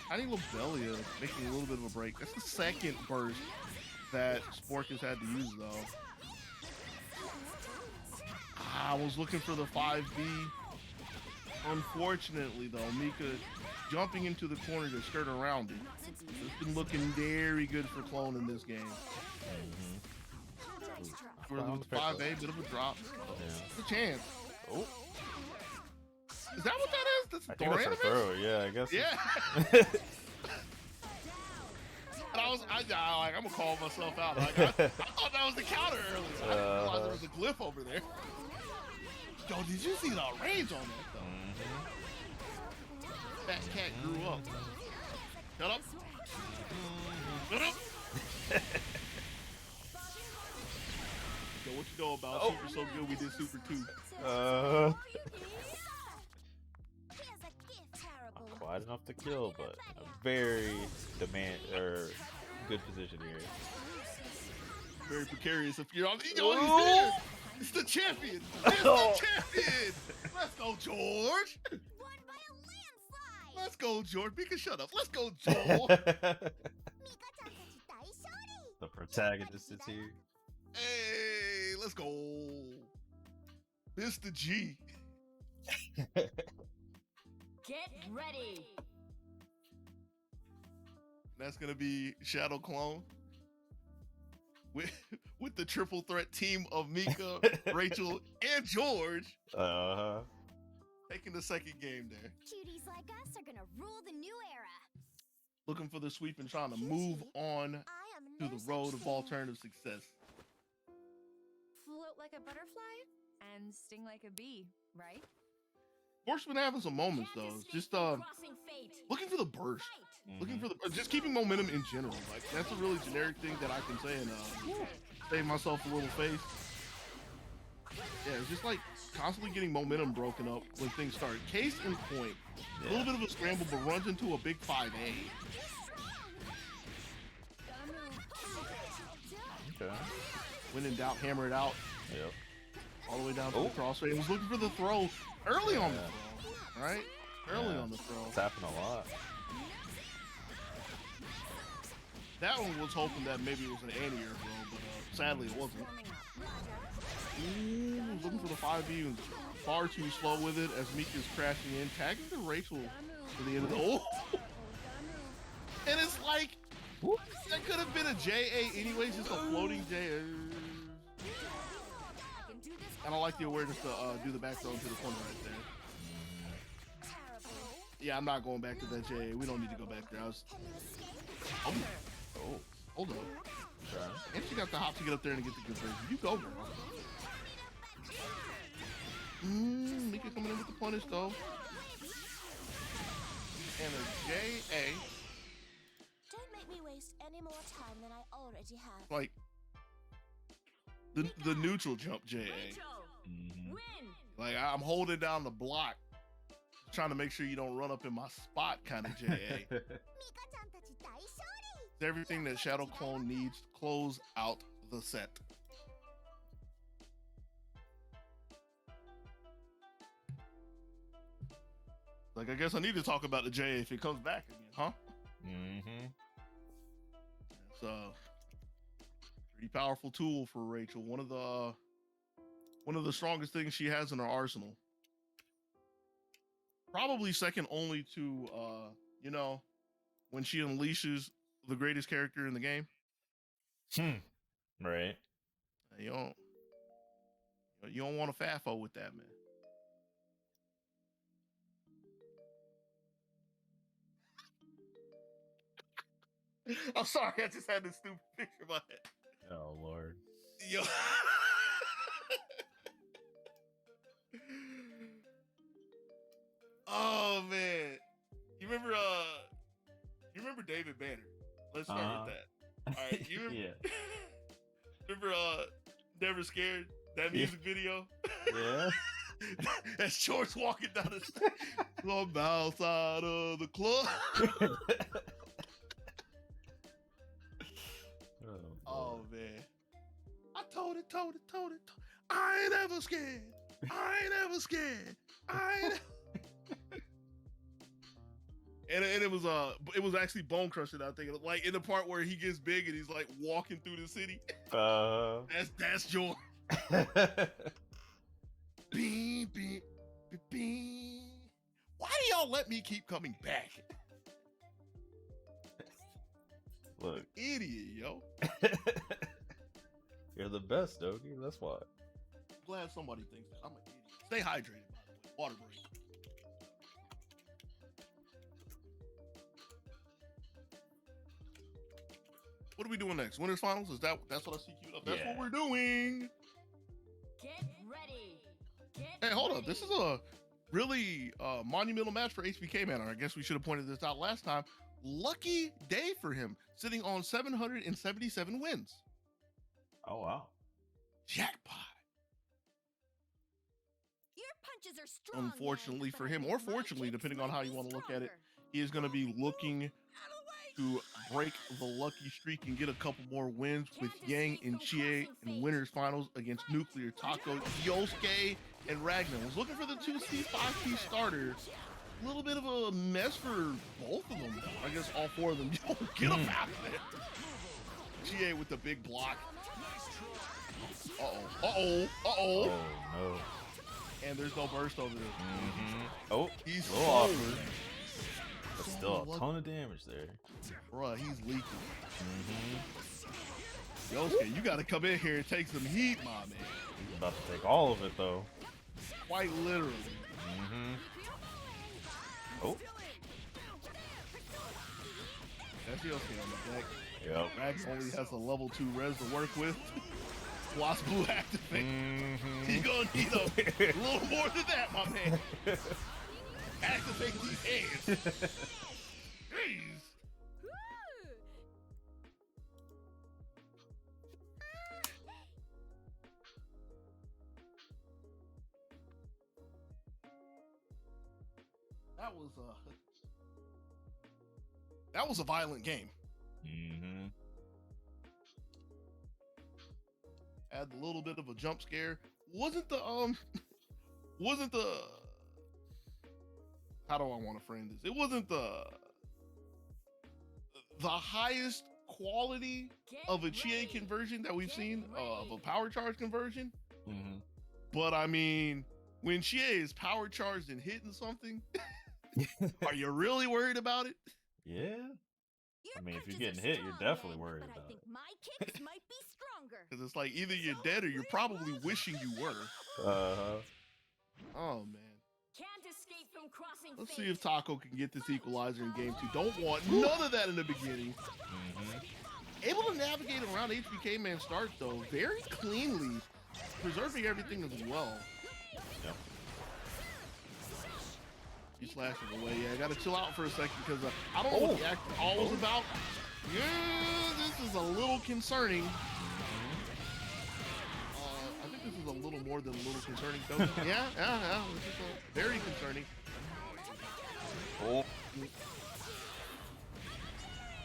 Tiny Lobelia making a little bit of a break. That's the second burst that Spork has had to use, though. I was looking for the 5B. Unfortunately, though, Mika jumping into the corner to skirt around it. It's been looking very good for Clone in this game. For the 5A, bit of a drop. It's a chance. Oh. Is that what that is? That's a I think that's a throw. Yeah, I guess. Yeah. And I'm gonna call myself out. Like, I thought that was the counter earlier. I didn't realize there was a glyph over there. Yo, did you see the range on that though? That cat grew up. Shut up. Shut up. Yo, what you know about Super So Good We Did Super 2? Not quite enough to kill, but a very good position here. Very precarious if you're on the. Yo, he's there. It's the champion. It's the champion. Let's go, George. Won by a landslide! Let's go, George. Mika, shut up. Let's go, George. The protagonist is here. Hey, let's go. Mr. G. Get ready! That's gonna be Shadow Clone with the triple threat team of Mika, Rachel, and George. Taking the second game there. Cuties like us are gonna rule the new era. Looking for the sweep and trying to move on to the road of alternative success. Float like a butterfly and sting like a bee, right? Sport's been having some moments though. Just looking for the burst, looking for the just keeping momentum in general. Like that's a really generic thing that I can say and save myself a little face. Yeah, it's just like constantly getting momentum broken up when things start. Case in point, a little bit of a scramble, but runs into a big 5A. Okay. When in doubt, hammer it out. Yep. All the way down to the crossfade. Was looking for the throw early on the throw, right? Early on the throw. It's happened a lot. That one was hoping that maybe it was an anti-air throw, but sadly it wasn't. Ooh, looking for the 5B and far too slow with it as Meek is crashing in, tagging to Rachel for the end of the. Oh, and it's like that could have been a JA anyways, just a floating JA. And I like the awareness to do the back throw into the corner right there. Yeah, I'm not going back to that JA. We don't need to go back there. Oh, hold on. Okay. And she got the hop to get up there and get the conversion. You go, girl. Mika coming in with the punish though. And a JA. Don't make me waste any more time than I already have. Like the neutral jump JA. Like I'm holding down the block, trying to make sure you don't run up in my spot kind of JA. It's everything that Shadow Clone needs to close out the set. Like, I guess I need to talk about the JA if it comes back again, huh? It's a pretty powerful tool for Rachel. One of the strongest things she has in her arsenal. Probably second only to you know, when she unleashes the greatest character in the game. Right. You don't want a FAFO with that, man. I'm sorry, I just had this stupid picture in my head. Oh Lord. Yo. Oh man. You remember David Banner? Let's start with that. All right, you remember, remember Never Scared, that music video? Yeah. That's George walking down the street. I'm outside of the club. Oh man. I told it. I ain't ever scared. And it was actually Bone Crusher, I think. Like in the part where he gets big and he's like walking through the city. That's George. Beep, beep, beep, beep. Why do y'all let me keep coming back? Look. Idiot, yo. You're the best, Dogie. That's why. I'm glad somebody thinks that. I'm an idiot. Stay hydrated, by the way. Water break. What are we doing next? Winners finals? That's what I see queued up? That's what we're doing. Get ready. Hey, hold up. This is a really monumental match for HBK Manor. I guess we should have pointed this out last time. Lucky day for him, sitting on 777 wins. Oh, wow. Jackpot. Your punches are strong. Unfortunately for him, or fortunately, depending on how you want to look at it, he is going to be looking to break the lucky streak and get a couple more wins with Yang and Chie in winners finals against Nuclear, Taco, Yosuke, and Ragnar. Was looking for the 2C, 5P starter. A little bit of a mess for both of them. I guess all four of them. Yo, get them out of there. Chie with the big block. Uh-oh. Oh, no. And there's no burst over there. Oh, he's a little awkward. But still a ton of damage there. Bruh, he's leaking. Yosuke, you gotta come in here and take some heat, my man. He's about to take all of it, though. Quite literally. Oh. That's Yosuke on the deck. Yep. Max only has a level 2 res to work with. Wasp Blue activate. He's gonna need a little more than that, my man. Activate these hands. Jeez. That was a violent game. Mm-hmm. Had a little bit of a jump scare. Wasn't the how do I want to frame this? It wasn't the highest quality of a Chie conversion that we've seen, of a power charge conversion. Mm-hmm. But I mean, when Chie is power charged and hitting something, are you really worried about it? Yeah. I mean, if you're getting hit, you're definitely worried about it. My kicks might be stronger. Because it's like either you're dead or you're probably wishing you were. Uh-huh. Oh man. Can't escape from crossing. Let's see if Taco can get this equalizer in game 2. Don't want none of that in the beginning. Mm-hmm. Able to navigate around HBK Man start though, very cleanly, preserving everything as well. Yep. He slashes away. Yeah, I gotta chill out for a second because I don't know what the action all was about. Yeah, this is a little concerning. I think this is a little more than a little concerning, though. Yeah. This is very concerning. Oh.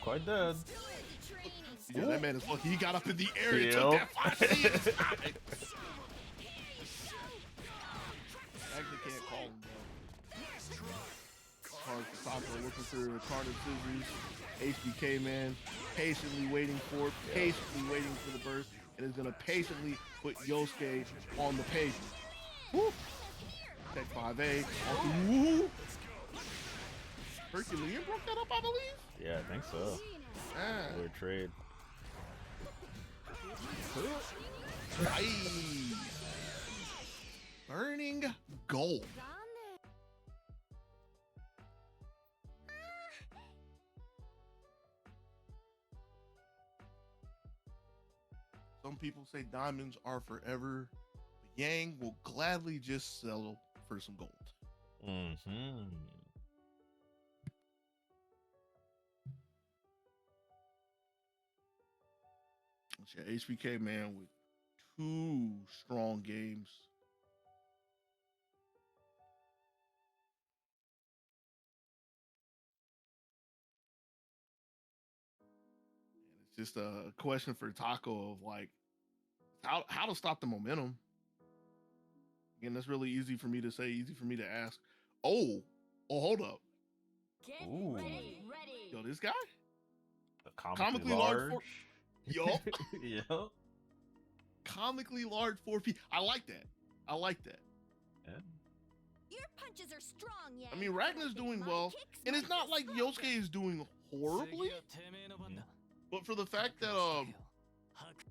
Quite dead. Yeah, that man is lucky. He got up in the air and took that 5C and stopped it. Actually can't call him, though. Hard for Taco looking for the Carnage Scissors. HBK Man patiently waiting for the burst, and is going to patiently put Yosuke on the pavement. Woo! Tech 5A. Woo! Herculean broke that up, I believe? Yeah, I think so. Weird trade. Nice. Burning gold. Some people say diamonds are forever. Yang will gladly just settle for some gold. Mm-hmm. Yeah, HBK Man with 2 strong games. And it's just a question for Taco of like how to stop the momentum. Again, that's really easy for me to say, easy for me to ask. Oh, hold up. Ooh. Yo, this guy? The comically large. Yo. Yep. Comically large 4P. I like that. Yeah. Your punches are strong, yeah. I mean, Ragnar's doing well, and it's not like Yosuke is doing horribly. But for the fact that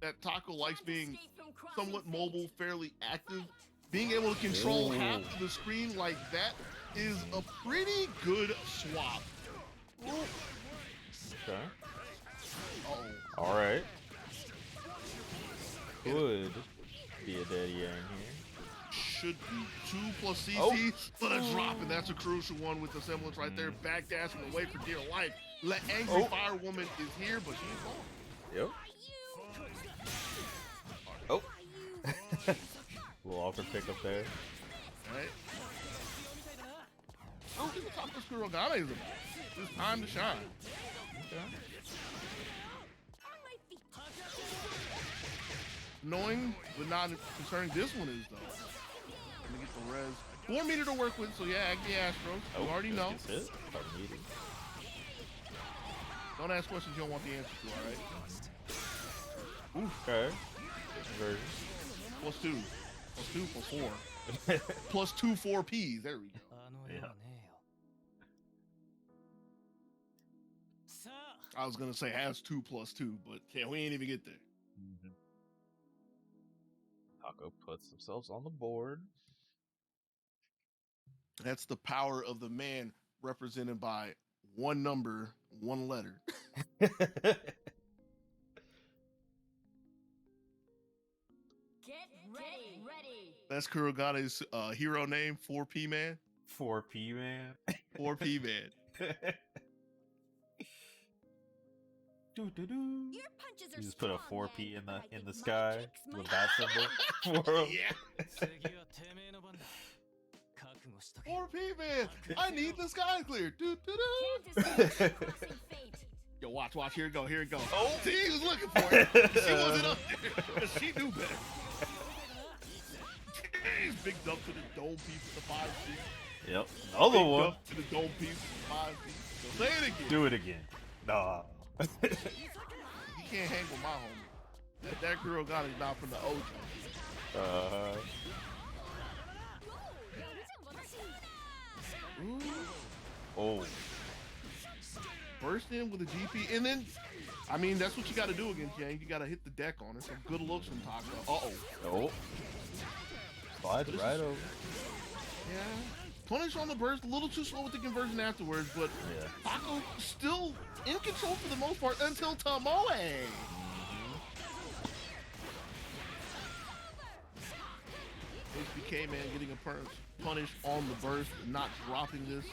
that Taco likes being somewhat mobile, fairly active, being able to control half of the screen like that is a pretty good swap. Okay. Uh-oh. All right. Could be a daddy yang here. Should be 2 plus CC, but a drop, and that's a crucial one with the semblance right there. Backdashing away for dear life. Angry Fire Woman is here, but she's gone. Yep. Oh. Little awkward pickup there. Right. I don't think the top of Kurogane is about. It's time to shine. Okay. Knowing, but not concerning this one is, though. Let me get the res. 4 meter to work with, so yeah, Agni Astros. You already know. Hit. Don't ask questions you don't want the answer to, alright? Okay. Conversion. Plus 2. Plus 2 for 4. Plus 2 4Ps. There we go. Yeah. I was gonna say has 2 plus 2, but yeah, we ain't even get there. Mm-hmm. Taco puts themselves on the board. That's the power of the man represented by 1 number, 1 letter. Get ready. That's Kurogane's hero name, 4P Man. 4P man. 4P man. Do do do. Your punches are You just put a strong, 4P man, in but I the think my sky kicks with might- that symbol for him. Yeah. 4P man. I need the sky clear. Do do do. Can't escape crossing fate. Yo, watch. Here it go. Oh, see, he was looking for it. She wasn't up there. 'Cause she knew better. Jeez, big dump to the dome piece of the 5P. Yep. Another Big one. dump to the dome piece of the 5P. So say it again. Do it again. Nah. You can't hang with my homie. That girl got it down from the OG. Oh. Burst in with a GP, and then, I mean, that's what you got to do against Yang. You got to hit the deck on her. Some good looks from Taco. Oh. Slides right over. Yeah. Punish on the burst, a little too slow with the conversion afterwards, but Yeah. Taco still in control for the most part until Tomoe. HBK man getting a punish on the burst, not dropping this.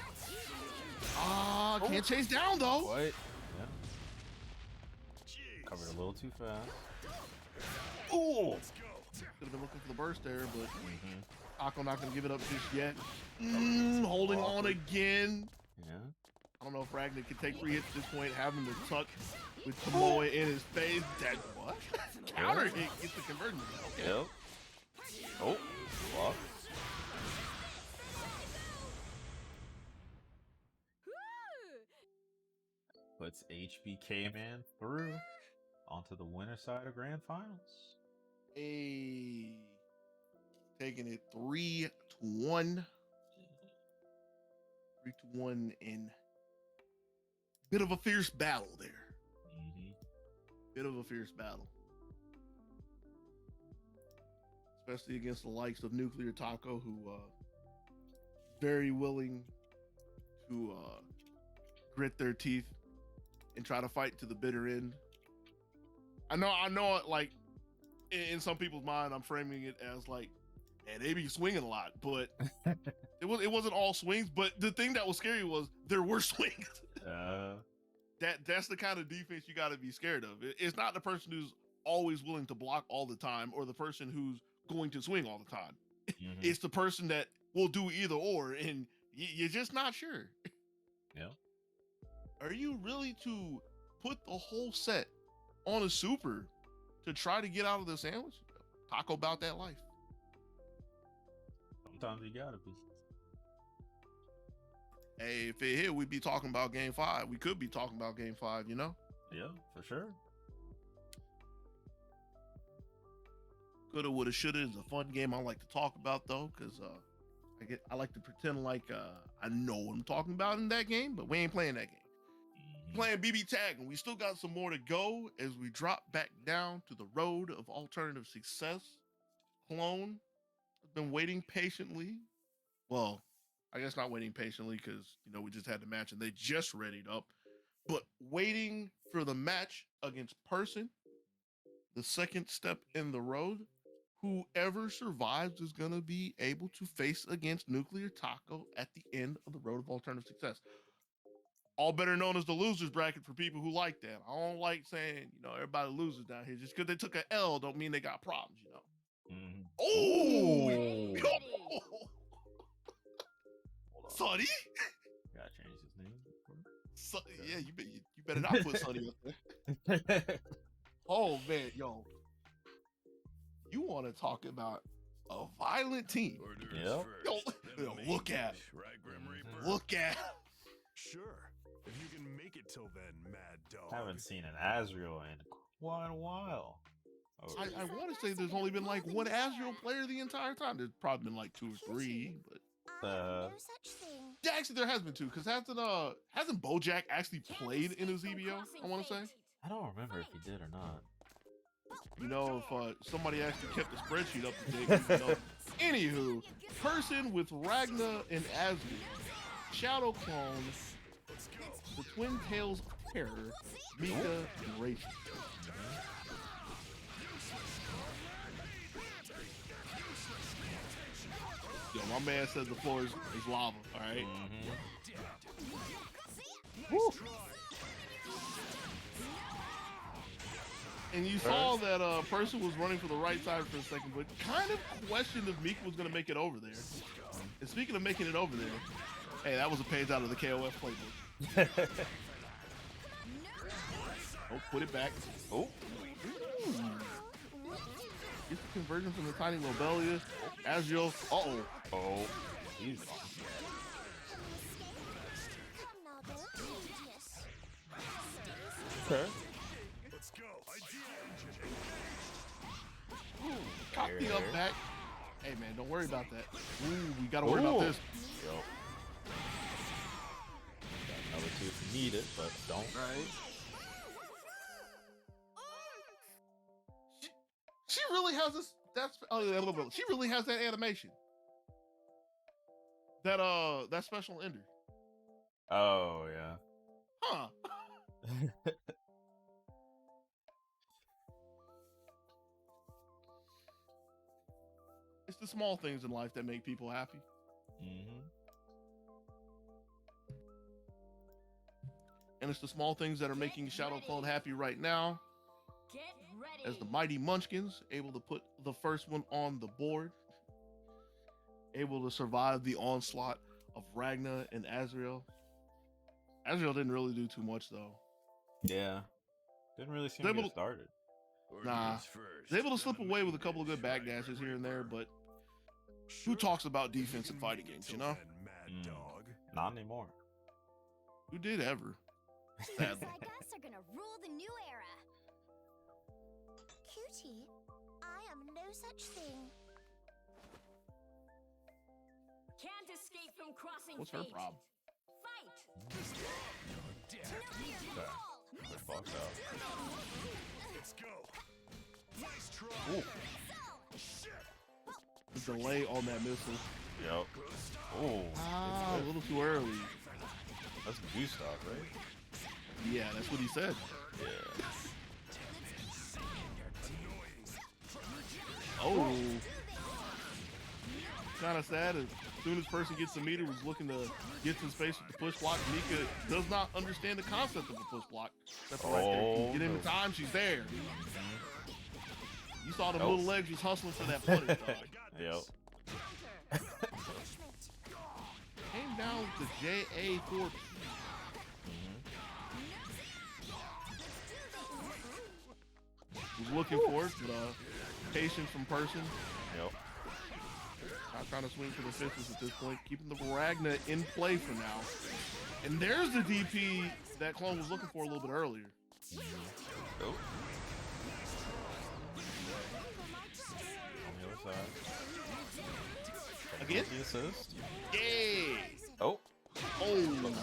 Can't chase down though. What? Yeah. Covered a little too fast. Ooh. Could have been looking for the burst there, but Taco not gonna give it up just yet. Holding on again. Yeah. I don't know if Ragnar can take 3 hits at this point, having to tuck with Tomoe in his face. That what? Counter hit gets the conversion. Okay. Yep. Oh. Block. Puts HBK man through onto the winner side of grand finals. Hey, taking it 3-1. 3-1 in bit of a fierce battle there. Bit of a fierce battle. Especially against the likes of Nuclear Taco, who very willing to grit their teeth and try to fight to the bitter end. I know like in some people's mind I'm framing it as like, man, they be swinging a lot, but it wasn't all swings, but the thing that was scary was there were swings. That's the kind of defense you got to be scared of. It's not the person who's always willing to block all the time or the person who's going to swing all the time. It's the person that will do either or, and you're just not sure. Yeah. Are you really to put the whole set on a super to try to get out of the sandwich? Taco about that life. Sometimes you gotta be. Hey, if it hit, we'd be talking about game 5. We could be talking about game 5, you know? Yeah, for sure. Coulda, woulda, shoulda is a fun game I like to talk about though, because I like to pretend like I know what I'm talking about in that game, but we ain't playing that game. Playing BB Tag, and we still got some more to go as we drop back down to the road of alternative success. Clone has been waiting patiently. Well, I guess not waiting patiently because, you know, we just had the match and they just readied up, but waiting for the match against Person, the second step in the road. Whoever survives is going to be able to face against Nuclear Taco at the end of the road of alternative success. All better known as the losers bracket for people who like that. I don't like saying, you know, everybody loses down here. Just because they took an L don't mean they got problems, you know. Oh! Sonny? Gotta change his name. Yeah, you better not put Sonny up there. Oh, man, yo. You want to talk about a violent team? Yep. Yo, look at Look at Sure. If you can make it till then, mad dog. Haven't seen an Azrael in quite a while. I want to say there's only been like one Azrael player the entire time. There's probably been like 2 or 3, but No such thing. yeah, actually there has been 2 because hasn't Bojack actually played in a ZBO? I want to say. I don't remember if he did or not. You know, if somebody actually kept the spreadsheet up to date, you know. Anywho, Person with Ragna and Azrael, Shadow Clone, the Twin Tails of Terror, Mika, and Rachel. Yo, my man says the floor is lava. All right. Woo. And you saw that person was running for the right side for a second, but kind of questioned if Mika was going to make it over there. And speaking of making it over there, hey, that was a page out of the KOF playbook. Oh, put it back. Oh. Gets the conversion from the tiny Lobelia. Azrael. Uh-oh. Oh. He's gone. Okay. Let's go. Cop the up back. Hey, man, don't worry about that. Ooh, we got to worry about this. Yo. Got another two if you need it, but don't. Right. She really has this. That's she really has that animation. That special ender. Oh yeah. Huh. It's the small things in life that make people happy. And it's the small things that are making Shadow Clone happy right now. As the mighty Munchkins able to put the first one on the board, able to survive the onslaught of Ragna and Azrael. Azrael didn't really do too much though. Yeah, didn't really seem to get started. Nah, he's able to slip away with a couple of good backdashes here and there, but who talks about defense in fighting games, you know? Not anymore. Who did ever? Sadly. I guess are gonna rule the new era. Cutie, I am no such thing. Can't escape from crossing What's her fate. problem? Fight. Fuck out. Let's go. Nice try. Ooh. The delay on that missile. Yep. Oh. Ah, a little too early. That's Gustav, right? Yeah, that's what he said. Yeah. Oh. Kind of sad. As soon as person gets the meter, was looking to get some space with the push block. Mika does not understand the concept of a push block. That's right there. Get in the time, she's there. You saw the little legs was hustling for that punish, dog. Yep. Came down with the JA4. Was looking for it, but patience from person. Yep. Not trying to swing for the fences at this point. Keeping the Ragna in play for now. And there's the DP that Clone was looking for a little bit earlier. Oh. On the other side. Again? The assist. Yeah. Oh. Oh,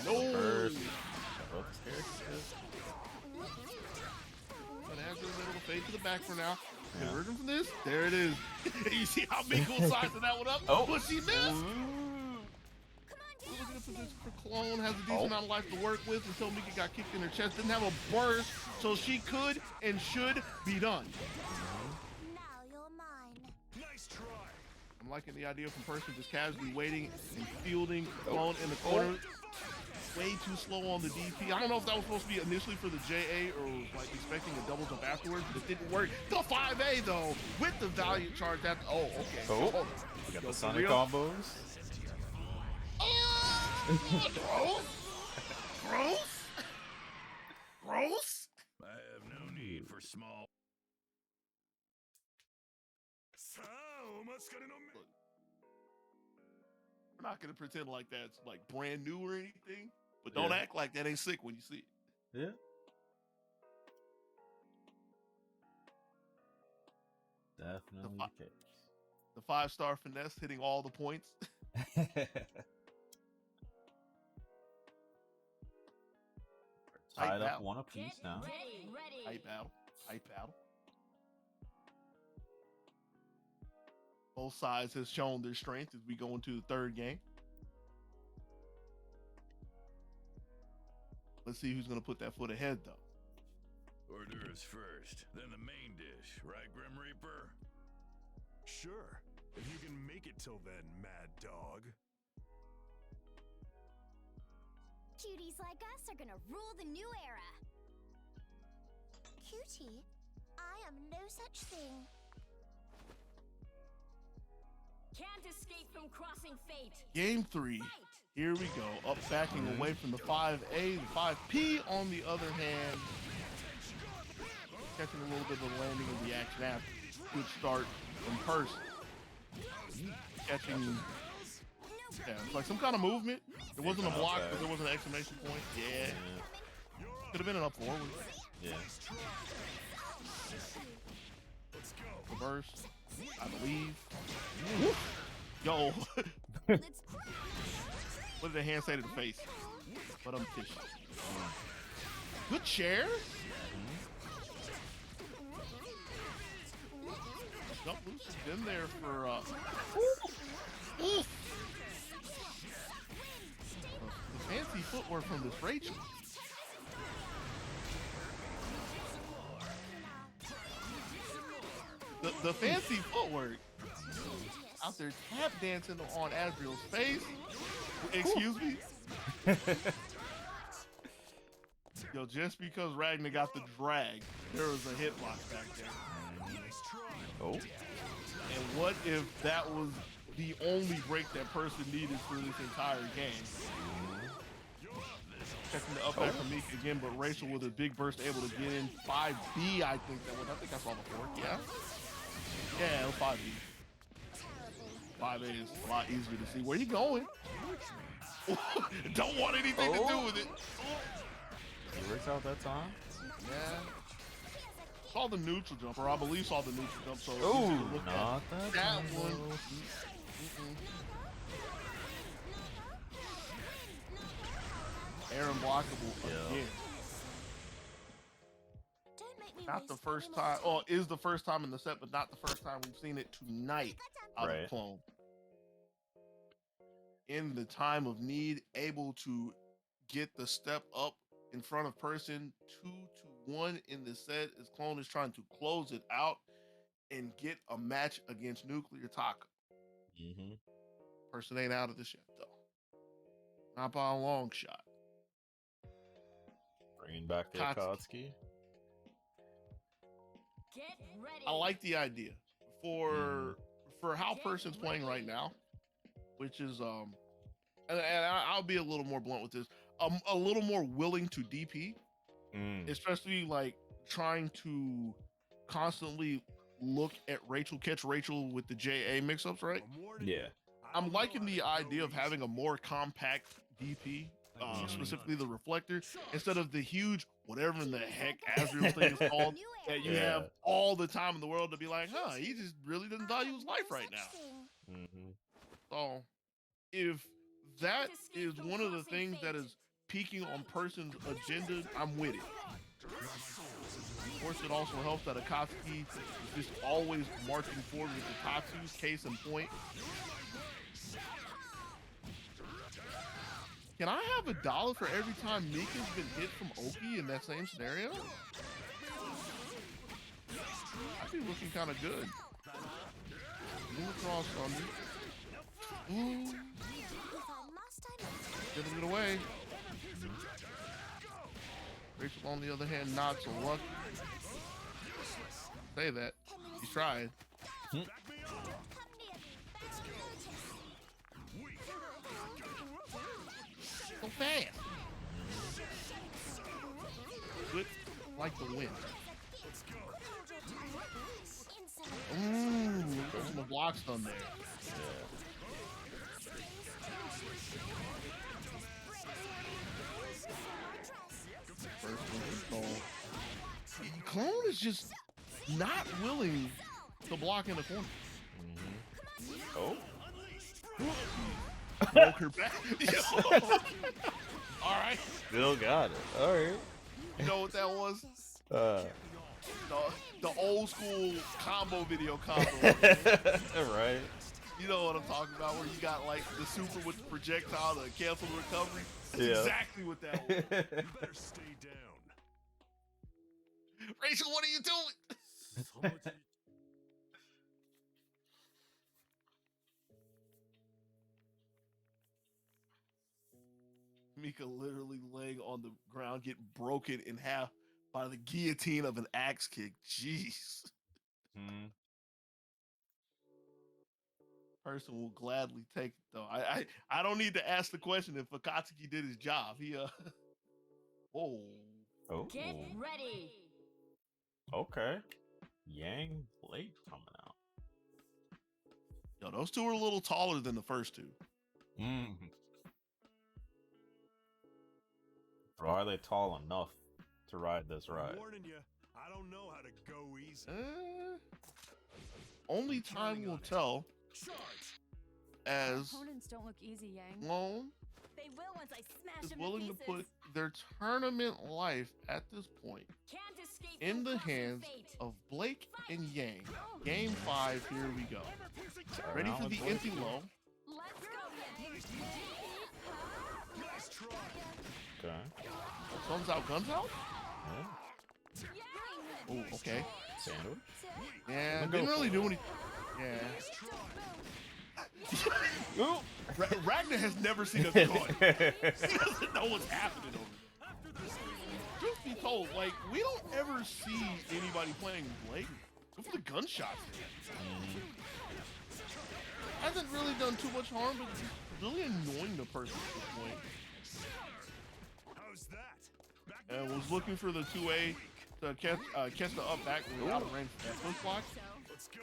no. First. But Azrael's able to fade to the back for now. Conversion from this. There it is. You see how Mika was sizing that one up? Oh. But she missed. Really good position for Clone. Has a decent amount of life to work with until Mika got kicked in her chest. Didn't have a burst, so she could and should be done. Now you're mine. Nice try. I'm liking the idea from person just casually waiting and fielding Clone in the corner. Way too slow on the DP. I don't know if that was supposed to be initially for the JA or like expecting a double jump afterwards, but it didn't work. The 5A though, with the Valiant charge after. Oh, okay. Oh, we got the Sonic combos. Gross. Gross. Gross. I have no need for small. So much gonna know. We're not gonna pretend like that's like brand new or anything, but don't act like that ain't sick when you see it. Yeah. Definitely the case. The 5-star finesse hitting all the points. Tied up one apiece now. Hype battle. Hype battle. Both sides has shown their strength as we go into the third game. Let's see who's going to put that foot ahead, though. Hors d'oeuvres first, then the main dish, right, Grim Reaper? Sure. If you can make it till then, mad dog. Cuties like us are gonna rule the new era. Cutie? I am no such thing. Can't escape from crossing fate. Game 3. Here we go. Up backing away from the 5A. The 5P, on the other hand, catching a little bit of the landing of the action after. Good start from Person. Catching, yeah, it's like some kind of movement. It wasn't a block, but there was an exclamation point. Yeah. Could have been an up forward. Yeah. Reverse, I believe. Yo. What did the hand say to the face? But I'm fishy. Good chair. Jump loose has been there for the fancy footwork from this Rachel. The fancy footwork out there tap dancing on Asriel's face. Excuse me? Yo, just because Ragnar got the drag, there was a hitbox back there. Oh. And what if that was the only break that Person needed for this entire game? Checking the up back from Meek again, but Rachel with a big burst able to get in. 5B, I think that was. I think I saw the fork, yeah? Yeah, it was 5B. 5A is a lot easier to see. Where you going? Don't want anything to do with it. It works out that time? Yeah. Saw the neutral jump, or I believe saw the neutral jump. So not that one. Aaron blockable again. Not the first time. Oh, is the first time in the set, but not the first time we've seen it tonight out of Clone. In the time of need, able to get the step up in front of Person. 2-1 in the set as Clone is trying to close it out and get a match against Nuclear Taco. Person ain't out of this yet, though. Not by a long shot. Bringing back the Akatsuki. Get ready. I like the idea for how Person's playing right now, which is and I'll be a little more blunt with this. A little more willing to DP, especially like trying to constantly look at Rachel, catch Rachel with the JA mix-ups, right? Yeah. I'm liking the idea of having a more compact DP, specifically the reflector, instead of the huge whatever in the heck Asriel thing is called that you have all the time in the world to be like, huh, he just really doesn't value his life right now. So if that is one of the things that is peaking on Person's agenda, I'm with it. Of course, it also helps that Akatsuki is just always marching forward with the Tatsu's, case in point. Can I have $1 for every time Mika's been hit from Oki in that same scenario? I'd be looking kind of good. Move across Thunder. Ooh. Giving it away. Rachel, on the other hand, not so lucky. Say that. He's trying. So fast. Good like the wind. Ooh, there's some blocks on there. First one is Clone is just not willing to block in the corner. Oh. Broke her back. All right. Still got it. All right. You know what that was? The old school combo video combo. Right. You know what I'm talking about, where you got like the super with the projectile to cancel the recovery. That's exactly what that was. You better stay down. Rachel, what are you doing? Mika literally laying on the ground, getting broken in half by the guillotine of an axe kick. Jeez. Person will gladly take it though. I don't need to ask the question if Akatsuki did his job. He whoa. Oh. Get ready. Okay. Yang Blake coming out. Yo, those two are a little taller than the first two. Or are they tall enough to ride this ride? I'm warning you, I don't know how to go easy. Only time will tell. As Opponents don't look easy, Yang. Lone They will once I smash is them willing to pieces. put their tournament life at this point Can't escape in from the crossing hands fate. of Blake and Yang. Game 5, here we go. Ready for the empty low. Let's go, Yang. Nice try. Okay. Thumbs out, guns out? Yeah. Oh, okay. Sandwich? Yeah, Go didn't really for do it. anything. Yeah. Ooh. Ragnar has never seen us going. He doesn't know what's happening over there. Truth be told, like, we don't ever see anybody playing Blake. Go for the gunshots. Hasn't really done too much harm, but it's really annoying the person at this point. How's that? Back And was looking for the 2A to catch the up back without a range push block. Let's go.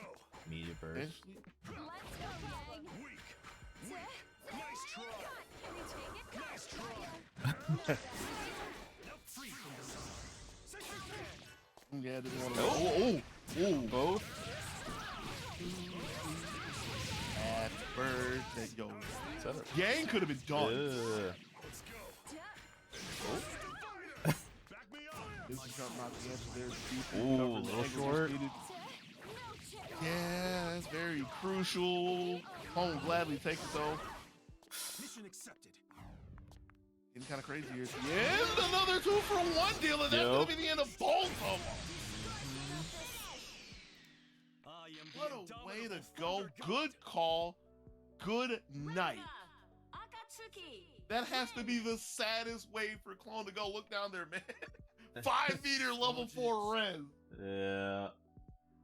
Media burst. Eventually, Let's go, Yang. Weak. Nice try. Can you take it? Nice try. Now free from the sun. yeah, didn't want to. Oh, Both. Happy birthday, yo. Is that a- Yang could have been done. Ugh. Let's go. Oh. Back me up. This is not the answer there. Ooh, Cover, a little angles short. needed. Yeah, that's very crucial. Home gladly take it though. Mission accepted. Getting kind of crazy here. Yeah, another 2-for-1 deal, and that's Yep. gonna be the end of both of them. I am the What a way to indomitable go. thunder god. Good call. Good night. Akatsuki. That has to be the saddest way for Clone to go. Look down there, man. 5 meter level 4 res. Yeah.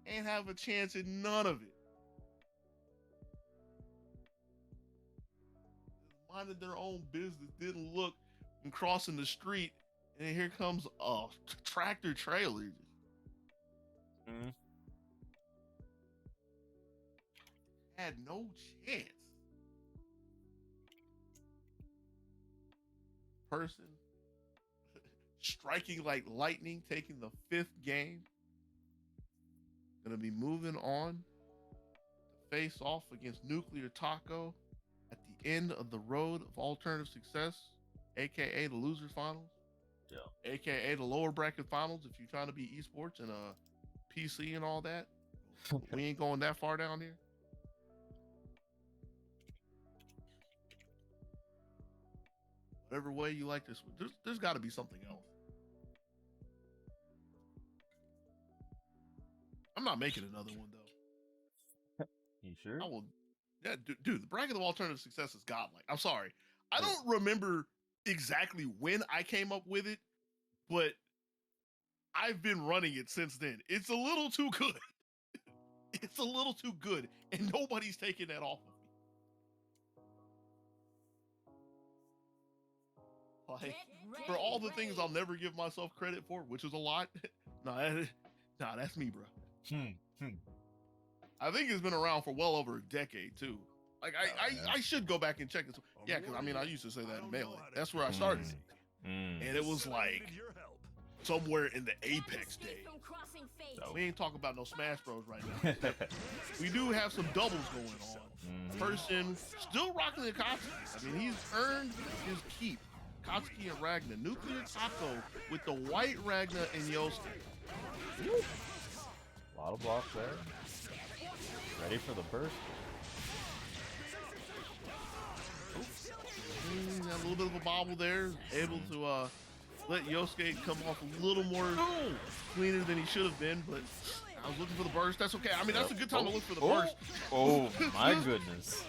Ain't have a chance in none of it. Minded their own business, didn't look when crossing the street, and then here comes a tractor trailer. Mhm. Had no chance. Person striking like lightning, taking the 5th game. Gonna be moving on to face off against Nuclear Taco at the end of the road of alternative success, aka the losers finals, Yeah. aka the lower bracket finals. If you're trying to be esports and PC and all that, we ain't going that far down here. Whatever way you like this, there's got to be something else. I'm not making another one though. You sure? I will. Yeah, dude, the bracket of alternative success is godlike. I'm sorry, I don't remember exactly when I came up with it, but I've been running it since then. It's a little too good. It's a little too good, and nobody's taking that off of me. Like, for all the things I'll never give myself credit for, which is a lot. That's me, bro. I think it's been around for well over a decade too. Like I should go back and check this. Yeah, because I mean I used to say that in Melee. That's where I started it. And it was like somewhere in the Apex days. From crossing fate. We ain't talking about no Smash Bros right now. We do have some doubles going on. Person still rocking the Akatsuki. I mean, he's earned his keep. Akatsuki and Ragnar. Nuclear Taco with the white Ragnar and Yosuke. A lot of blocks there. Ready for the burst. A little bit of a bobble there. Able to let Yosuke come off a little more cleaner than he should have been, but I was looking for the burst. That's okay. I mean, that's a good time to look for the burst. Oh my goodness.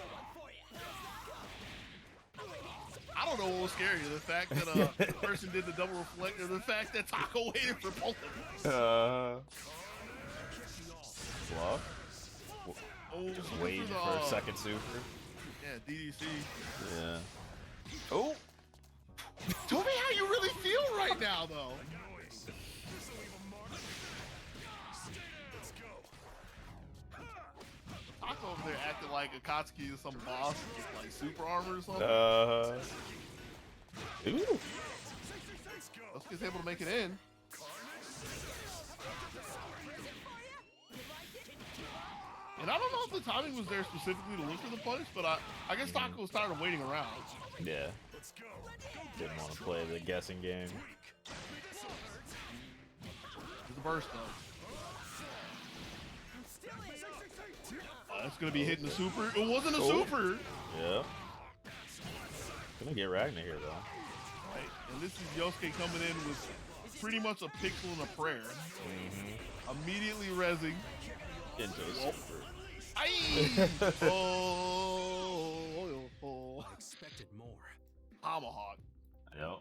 I don't know what was scarier, the fact that a person did the double reflect, or the fact that Taco waited for both of them. Bluff. Oh, Just waiting for a second super. Yeah, DDC. Yeah. Oh. Tell me how you really feel right now, though. Taco over there acting like Akatsuki is some boss with like super armor or something. Ooh. Let's get able to make it in. And I don't know if the timing was there specifically to look for the punish, but I guess Taco was tired of waiting around. Yeah. Didn't want to play the guessing game. It's a burst though. That's gonna be hitting the super. It wasn't a super. Yeah. Gonna get Ragnar here though. Right. And this is Yosuke coming in with pretty much a pixel and a prayer. Immediately rezzing. Into a super. Aye! Oh. Expected more. Tomahawk. Yep.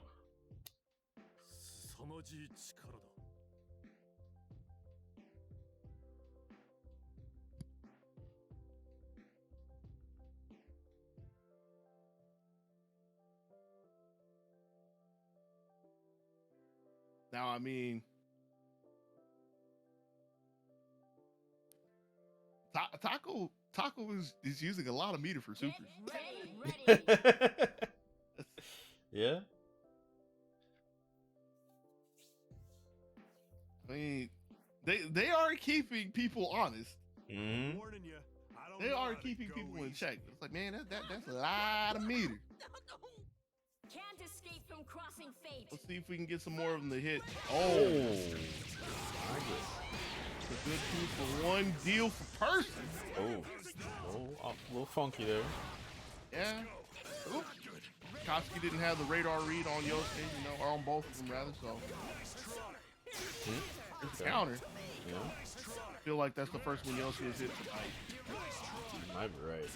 Now, I mean, Taco is using a lot of meter for supers. Ready. Yeah. I mean, they are keeping people honest. Mm-hmm. Warning you, I don't They know are how to keeping go people in easy. check. It's like, man, that's a lot of meter. Can't escape from crossing fate. Let's see if we can get some more of them to hit. Oh. It's a good 2-for-1 deal for person. Oh, a little funky there. Yeah. Oop. Koski didn't have the radar read on Yosuke, or on both of them rather, so. It's a counter. Yeah. I feel like that's the first one Yosuke has hit tonight. You might be right.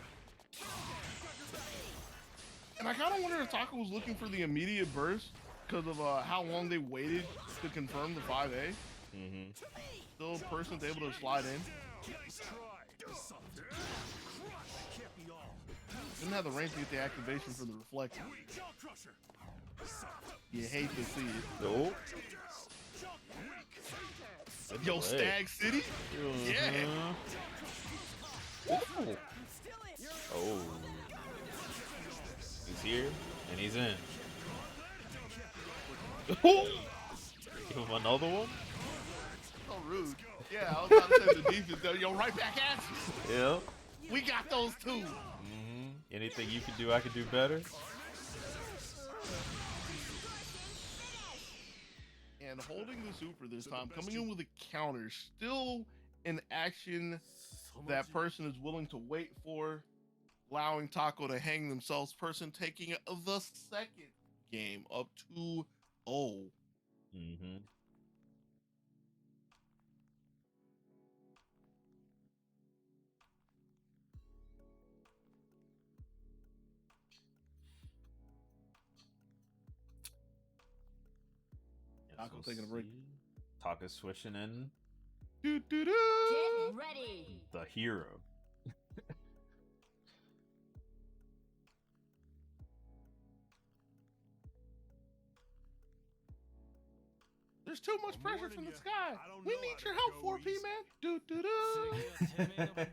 And I kind of wonder if Taco was looking for the immediate burst because of how long they waited to confirm the 5A. Mm-hmm. Still, person's able to slide in. Didn't have the range to get the activation for the reflection. You hate to see it. Oh. Yo, Stag City? Yeah. Oh. Oh. He's here and he's in. Give him another one. So rude. Yeah, I was about to say the defense though. Yo, right back at you. Yeah. We got those too. Mm-hmm. Anything you can do, I can do better. And holding the super this time, coming in with a counter, still an action that person is willing to wait for, allowing Taco to hang themselves. Person taking the second game up 2-0. Mm-hmm. Taco taking a break. Taco switching in. Doo-doo-doo. Get ready. The hero. There's too much pressure warning from the ya, sky. I don't We know need how your to help, go 4P easy. man. Doo-doo-doo.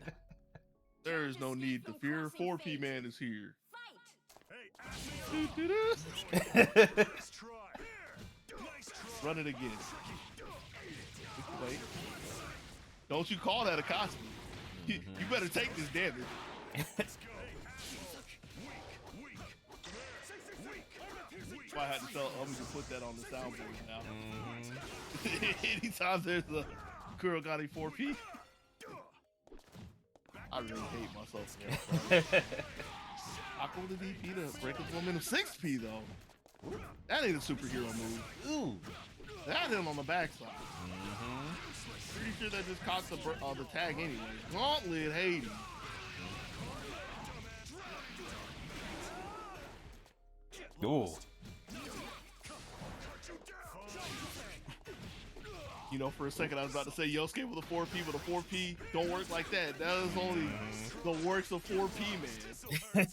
There is no need to fear. 4P man is here. Fight. Doo-doo-doo. Nice try. Nice try. Run it again. Wait. Don't you call that a Cosby. You better take this damage. I had to tell Ums to put that on the soundboard now. Anytime there's a Kurogane 4P, I really hate myself there. Taco the DP to break up momentum 6P though. That ain't a superhero move. Ooh. That hit him on the backside. Pretty sure that just caught the tag anyway. Gauntlet Hades. Ooh. You know, for a second I was about to say Yosuke with a 4P, but a 4P don't work like that. That is only the works of 4P, man.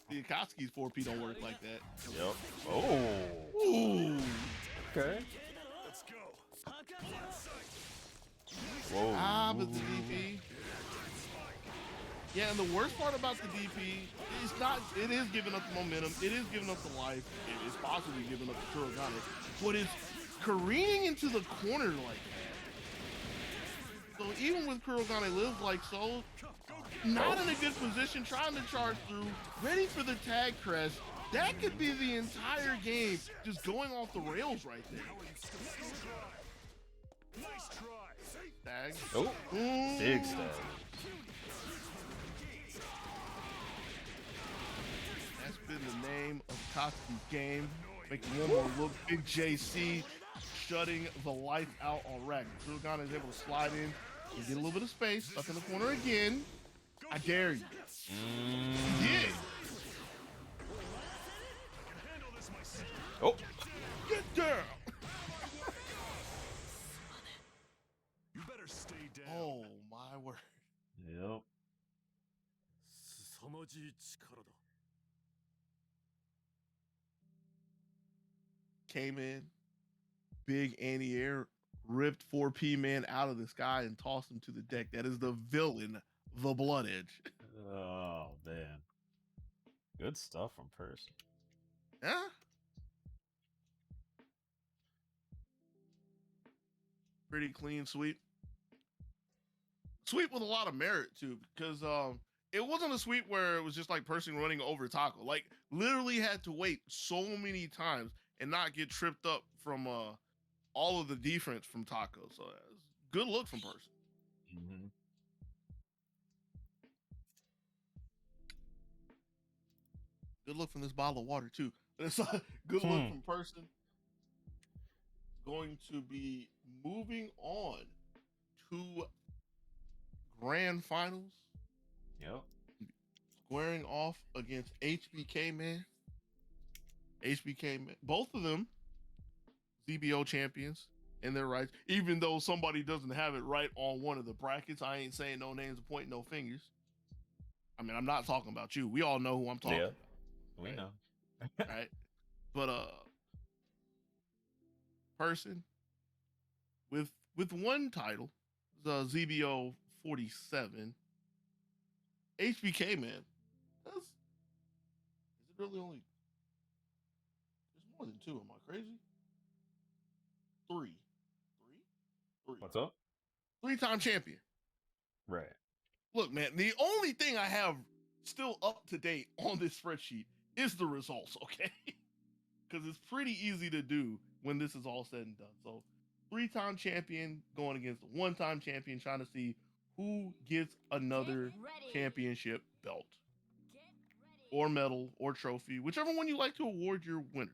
The Akatsuki's 4P don't work like that. Yep. Oh. Ooh. Okay. Whoa. Ah, but the DP. Yeah, and the worst part about the DP is not, it is giving up the momentum, it is giving up the life, it is possibly giving up the Kurogane, but it's careening into the corner like that. So even with Kurogane live like so, not in a good position, trying to charge through, ready for the tag crest, that could be the entire game just going off the rails right there. Tag. Oh, big stag. That's been the name of Katsuki's game. Making one more look. Big JC shutting the lights out on Rack. Kurogane is able to slide in and get a little bit of space. Stuck in the corner again. I dare you. Yeah. Oh. Get down. You better stay down. Oh my word. Yep. Came in, big anti-air, ripped 4P man out of the sky and tossed him to the deck. That is the villain, the Blood Edge. Oh man. Good stuff from Person. Yeah. Pretty clean sweep. Sweep with a lot of merit too, because it wasn't a sweep where it was just like Person running over Taco. Like literally had to wait so many times and not get tripped up from all of the defense from Taco. So good look from Person. Mm-hmm. Good look from this bottle of water too. It's a good look from Person. Going to be moving on to grand finals. Yep. Squaring off against HBK man. HBK man. Both of them ZBO champions in their rights. Even though somebody doesn't have it right on one of the brackets, I ain't saying no names and pointing no fingers. I mean, I'm not talking about you. We all know who I'm talking about. We know. Right? But Person with one title, the ZBO 47. HBK man. Is it really only? There's more than two. Am I crazy? Three. What's up? 3-time champion. Right. Look, man, the only thing I have still up to date on this spreadsheet is the results, okay? Because it's pretty easy to do when this is all said and done. So 3-time champion going against a 1-time champion, trying to see who gets another championship belt or medal or trophy, whichever one you like to award your winner.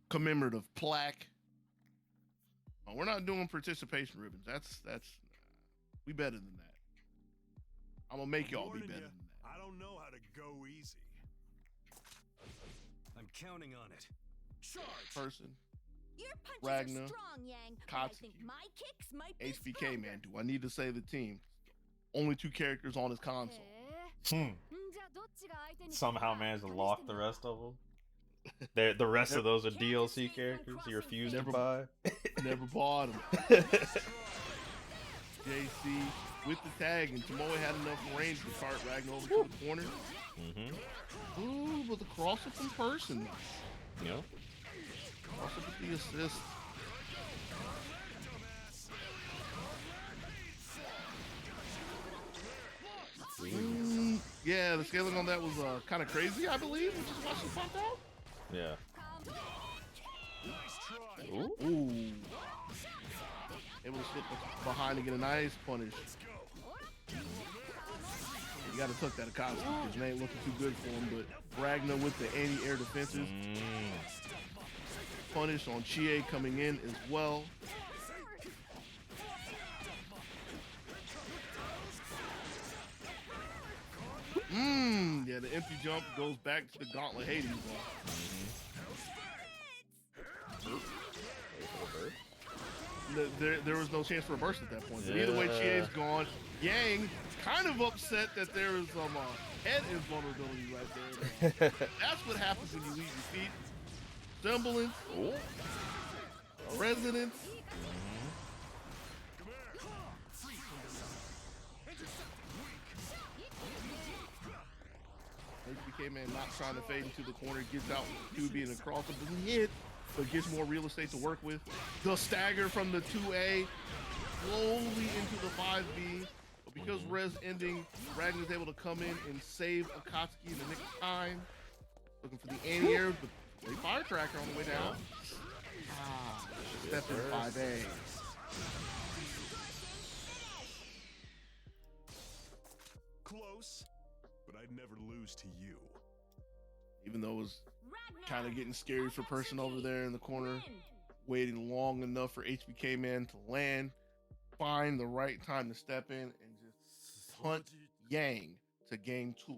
Commemorative plaque. Oh, we're not doing participation ribbons. That's we better than that. I'm gonna make y'all be better than that. I don't know how to go easy. I'm counting on it. Person. Your punches Ragnar, are strong, Yang, but I think Katsuki, my kicks might be HBK stronger. man. Do I need to say the team? Only 2 characters on his console. Somehow managed to lock the rest of them. The rest of those are DLC characters you refuse to buy. Never bought him. JC with the tag, and Tomoe had enough range to cart Ragnar over to the corner. Mm-hmm. Ooh, but the crossover from Person. Yep. Also with the assist. Yeah, the scaling on that was kind of crazy, I believe, which is why she popped out. Yeah. Ooh. Able to slip behind and get a nice punish. You got to tuck that Akatsuki because it ain't looking too good for him, but Ragnar with the anti-air defenses. Punish on Chie coming in as well. the empty jump, goes back to the Gauntlet Hades ball. There was no chance for a burst at that point. But either way, Chie's gone. Yang kind of upset that there is some head invulnerability right there. That's what happens when you leave your feet. Semblance, resonance. HBK man not trying to fade into the corner, gets out QB and across the hit, but gets more real estate to work with. The stagger from the 2A, slowly into the 5B. But because res ending, Ragnar is able to come in and save Akatsuki in the nick of time. Looking for the anti-air, but a fire tracker on the way down. Step in 5A. Close, but I'd never lose to you. Even though it was kind of getting scary for person over there in the corner, waiting long enough for HBK man to land, find the right time to step in, and just hunt Yang to game 2.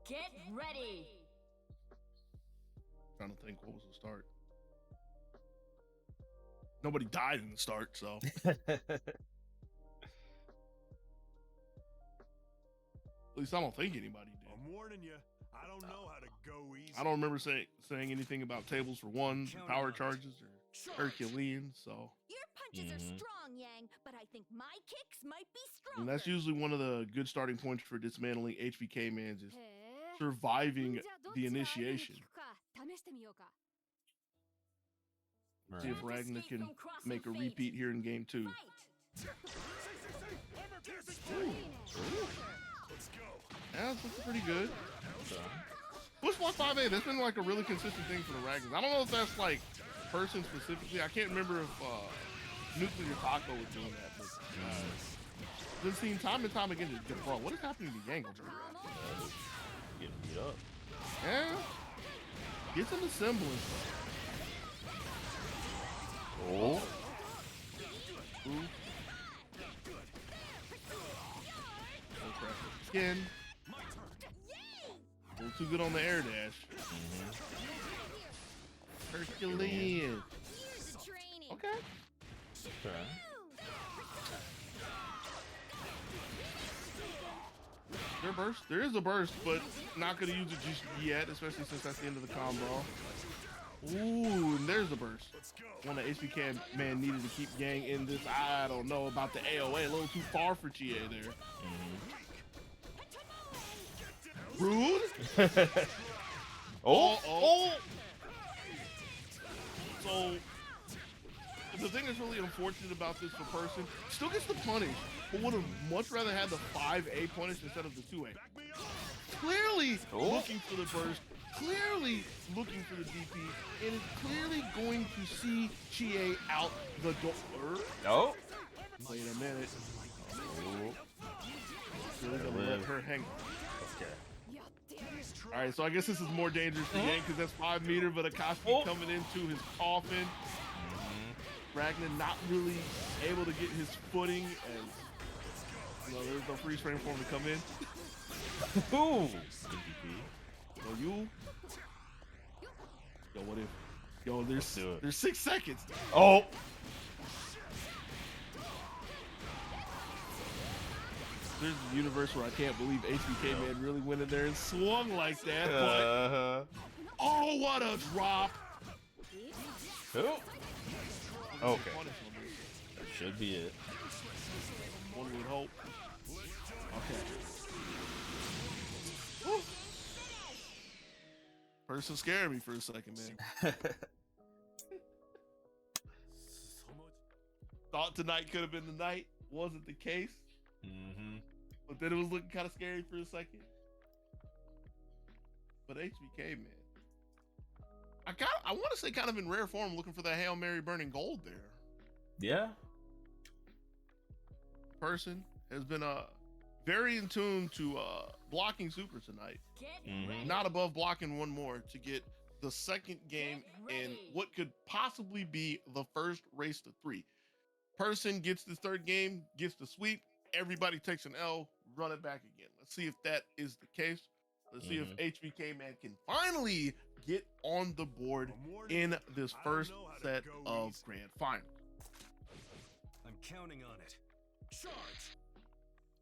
Get ready. Trying to think what was the start. Nobody died in the start, so. At least I don't think anybody did. I'm warning you. I don't know how to go easy. I don't remember saying anything about tables for ones, or power charges, or Herculean, so. Your punches are strong, Yang, but I think my kicks might be stronger. And that's usually one of the good starting points for dismantling HBK man, just surviving the initiation. See if Ragnar can make a repeat here in game 2. Yeah, that's looking pretty good. Push block 5A, that's been like a really consistent thing for the Ragnars. I don't know if that's like person specifically. I can't remember if Nuclear Taco was doing that, but been seen time and time again. Bro, what is happening to Yang over here? Getting beat up. Yeah. Get some semblance. Oh. Ooh. Skin. A little too good on the air dash. Herculean. Okay. Okay. There is a burst, but not gonna use it just yet, especially since that's the end of the combo. Ooh, and there's the burst. One that HBK man needed to keep Yang in this. I don't know about the AOA, a little too far for Chie there. Rude. Oh. So the thing that's really unfortunate about this for person, still gets the punish, but would have much rather had the 5A punish instead of the 2A. Clearly looking for the burst, clearly looking for the DP, and is clearly going to see Chie out the door. No. Wait a minute. Really gonna let her hang. Okay. All right, so I guess this is more dangerous for Yang because that's 5 meter, but Akatsuki coming into his coffin. Ragnar not really able to get his footing, and there's no freeze frame for him to come in. Ooh. So you. Yo, what if? Yo, there's 6 seconds. Oh. There's a universe where I can't believe HBK man really went in there and swung like that. But oh, what a drop! Okay. That should be it. One would hope. Okay. Person scared me for a second, man. Thought tonight could have been the night. Wasn't the case. But then it was looking kind of scary for a second. But HBK, man. I want to say kind of in rare form looking for that Hail Mary burning gold there. Yeah. Person has been very in tune to blocking super tonight. Not above blocking one more to get the second game in what could possibly be the first race to 3. Person gets the third game, gets the sweep. Everybody takes an L, run it back again. Let's see if that is the case. Let's see if HBK Man can finally get on the board in this first set of grand finals. I'm counting on it. Charge!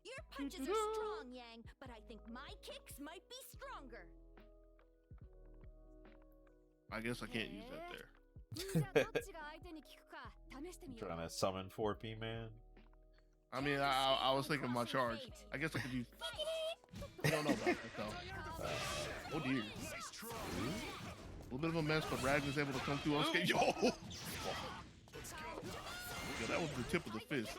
Your punches are strong, Yang, but I think my kicks might be stronger. I guess I can't use that there. じゃあどっちが相手に効くか試してみよう Trying to summon 4P man. I mean, I was thinking my charge. I guess I could use. I don't know about that though. Oh dear. A little bit of a mess, but Ragnar's able to come through unscathed. Yo! Yeah, that was the tip of the fist.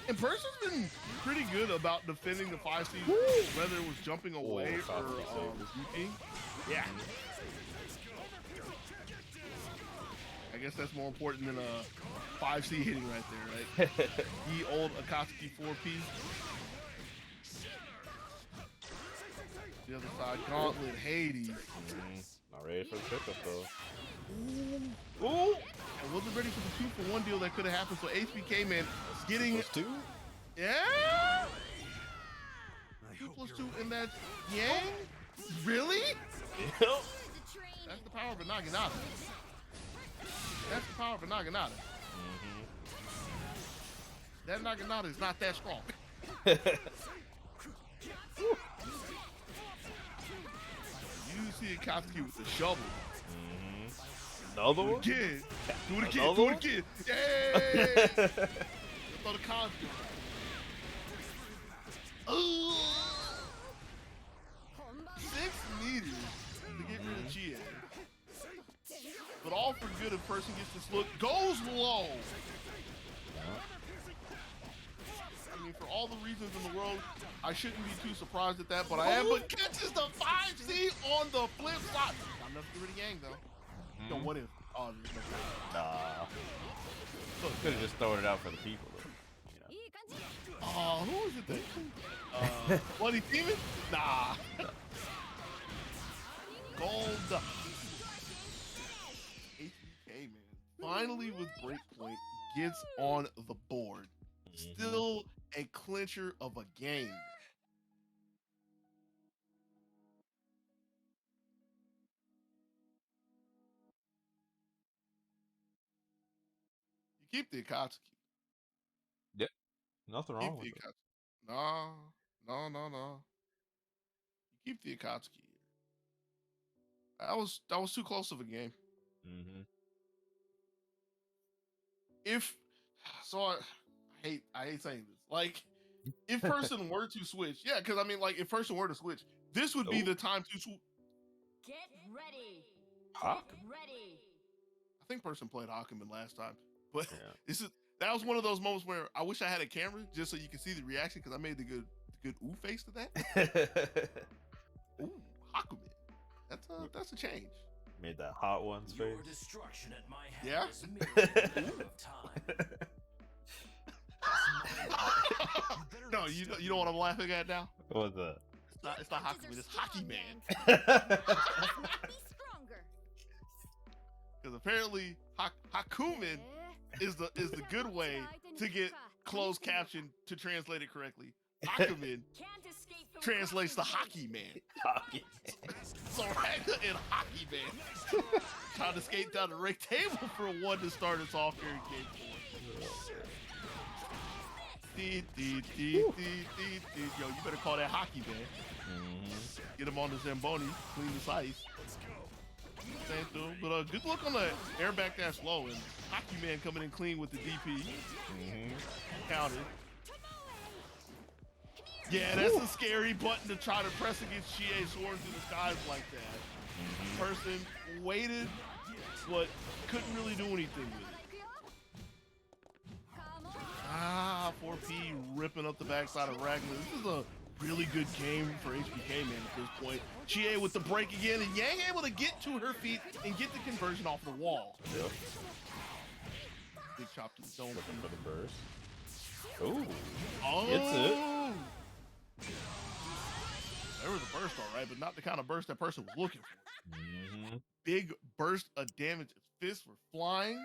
And Person's been pretty good about defending the 5C, whether it was jumping away or rebuking. Yeah. I guess that's more important than a 5C hitting right there, right? The old Akatsuki 4P. The other side, Gauntlet, Hades. Not ready for the pickup though. Ooh! I wasn't ready for the 2-for-1 deal that could have happened, so HBK Man getting... +2? Yeah! 2+2 in that Yang? Really? That's the power of a Naginata. That's the power of a Naginata. That Naginata is not that strong. You see Akatsuki with the shovel. Another one? Do it again. Another Do one? it again. Yay! Throw the concept. Ooh. 6 meters to get rid of Chie. But all for good if Person gets this look. Goes low. I mean, for all the reasons in the world, I shouldn't be too surprised at that, but I am. But catches the 5C on the flip side. Not enough to get rid of Yang, though. No, what if? Oh, there's no Nah. Could have just thrown it out for the people. Though, you know. Oh, who was it then? Bloody Demon? Nah. Gold. HBK, man. Finally with Breakpoint gets on the board. Still a clincher of a game. You keep the Akatsuki. Yep. Nothing wrong with it. No. You keep the Akatsuki. That was too close of a game. I hate saying this. Like, if Person were to switch, yeah, because I mean, like, if Person were to switch, this would be the time to switch. Get ready. Hawk? Get ready. I think Person played Hakumen last time, but that was one of those moments where I wish I had a camera just so you can see the reaction because I made the good ooh face to that. Ooh, Hakumen. That's a change. Made that hot one's face. Your destruction at my hand Yeah. is merely a matter of time. No, you know what I'm laughing at now? What's that? It's not Hakumen, it's Hockey Man. Be stronger. Because apparently Hakumen is the good way to get closed caption to translate it correctly. Hakumen Can't escape from translates to crossing Hockey Man. Hockey. So Ragnar and Hockey Man trying to skate down the ring table for one to start us off here in game 4. Yo, you better call that Hockey Man. Get him on the Zamboni, clean this ice. Same thing, but good look on the air back dash low, and Hockey Man coming in clean with the DP. Counted. Yeah, that's a scary button to try to press against Chie swords in the skies like that. Person waited, but couldn't really do anything with it. 4P ripping up the backside of Ragnar. This is a really good game for HBK Man at this point. Chie with the break again, and Yang able to get to her feet and get the conversion off the wall. Yep. Big chop to the dome. Looking for the burst. Ooh. Oh! Gets it. There was a burst, all right, but not the kind of burst that person was looking for. Big burst of damage. His fists were flying.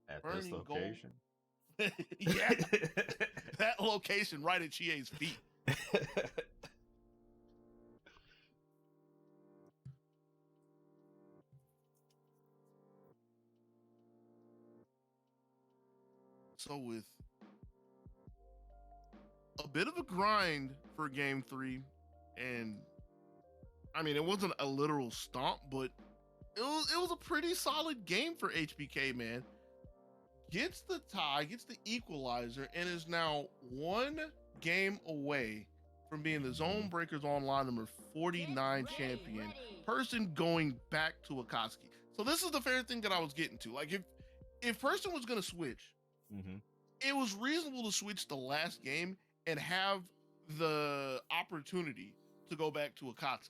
At this location. Yeah. That location right at Chie's feet. So with a bit of a grind for game 3, and I mean, it wasn't a literal stomp, but it was a pretty solid game for HBK, man. Gets the tie, gets the equalizer, and is now 1 game away from being the ZoneBreakers Online number 49 champion. Person going back to Akatsuki. So this is the fair thing that I was getting to. Like, if person was going to switch, it was reasonable to switch the last game and have the opportunity to go back to Akatsuki.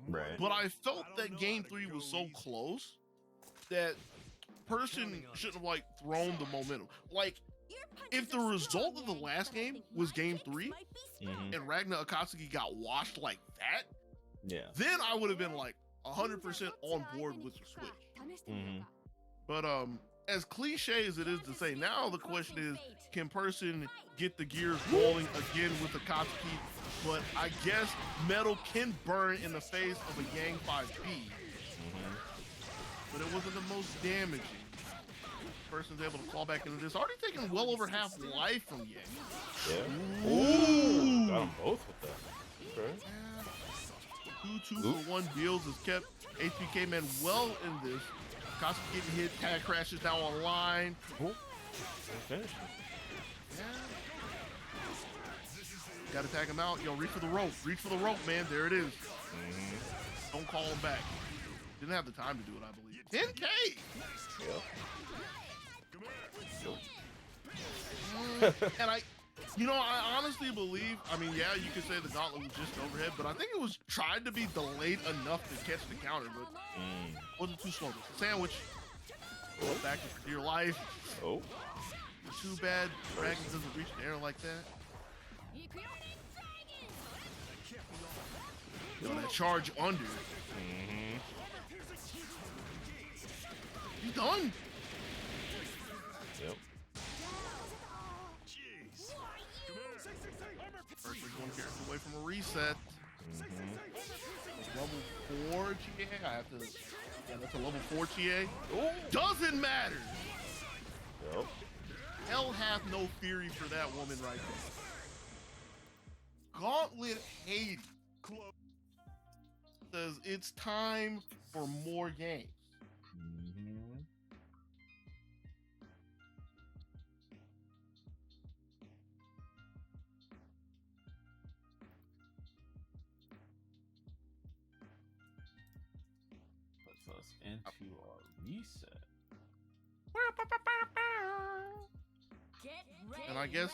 Right. But I felt that game 3 was so close that person shouldn't have like thrown the momentum. Like, if the result of the last game was game 3 and Ragnar Akatsuki got washed like that, then I would have been like 100% on board with the switch. But as cliche as it is to say, now the question is, can person get the gears rolling again with Akatsuki? But I guess metal can burn in the face of a Yang 5B, but it wasn't the most damaging. Person's able to claw back into this. Already taking well over half life from Yang. Yeah. Ooh. Got them both with that. Okay. 2 for 1 deals has kept HBK man well in this. Akatsuki getting hit, tag crashes now online. Finish. Yeah. Gotta tag him out. Yo, reach for the rope. Reach for the rope, man. There it is. Don't call him back. Didn't have the time to do it, I believe. 10K! And I honestly believe, I mean, yeah, you could say the gauntlet was just overhead, but I think it was tried to be delayed enough to catch the counter, but wasn't too slow. It's a sandwich. Back for dear life. Oh. Too bad Dragon doesn't reach the air like that. Yo, that charge under. You done? Yep. First, we're one character away from a reset. Level 4 Chie. I have to. Yeah, that's a level 4 Chie. Doesn't matter. Yep. Hell hath no fury for that woman right there. Gauntlet Hades says it's time for more games. Puts us into our reset. And I guess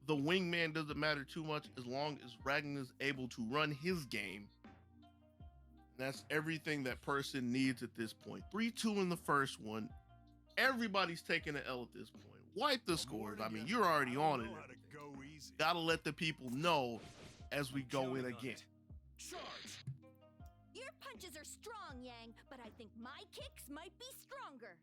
the wingman doesn't matter too much as long as Ragnar is able to run his game. And that's everything that person needs at this point. 3-2 in the first one. Everybody's taking an L at this point. Wipe the scores. I mean, you're already on it. Gotta let the people know as we go in again. Your punches are strong, Yang, but I think my kicks might be stronger.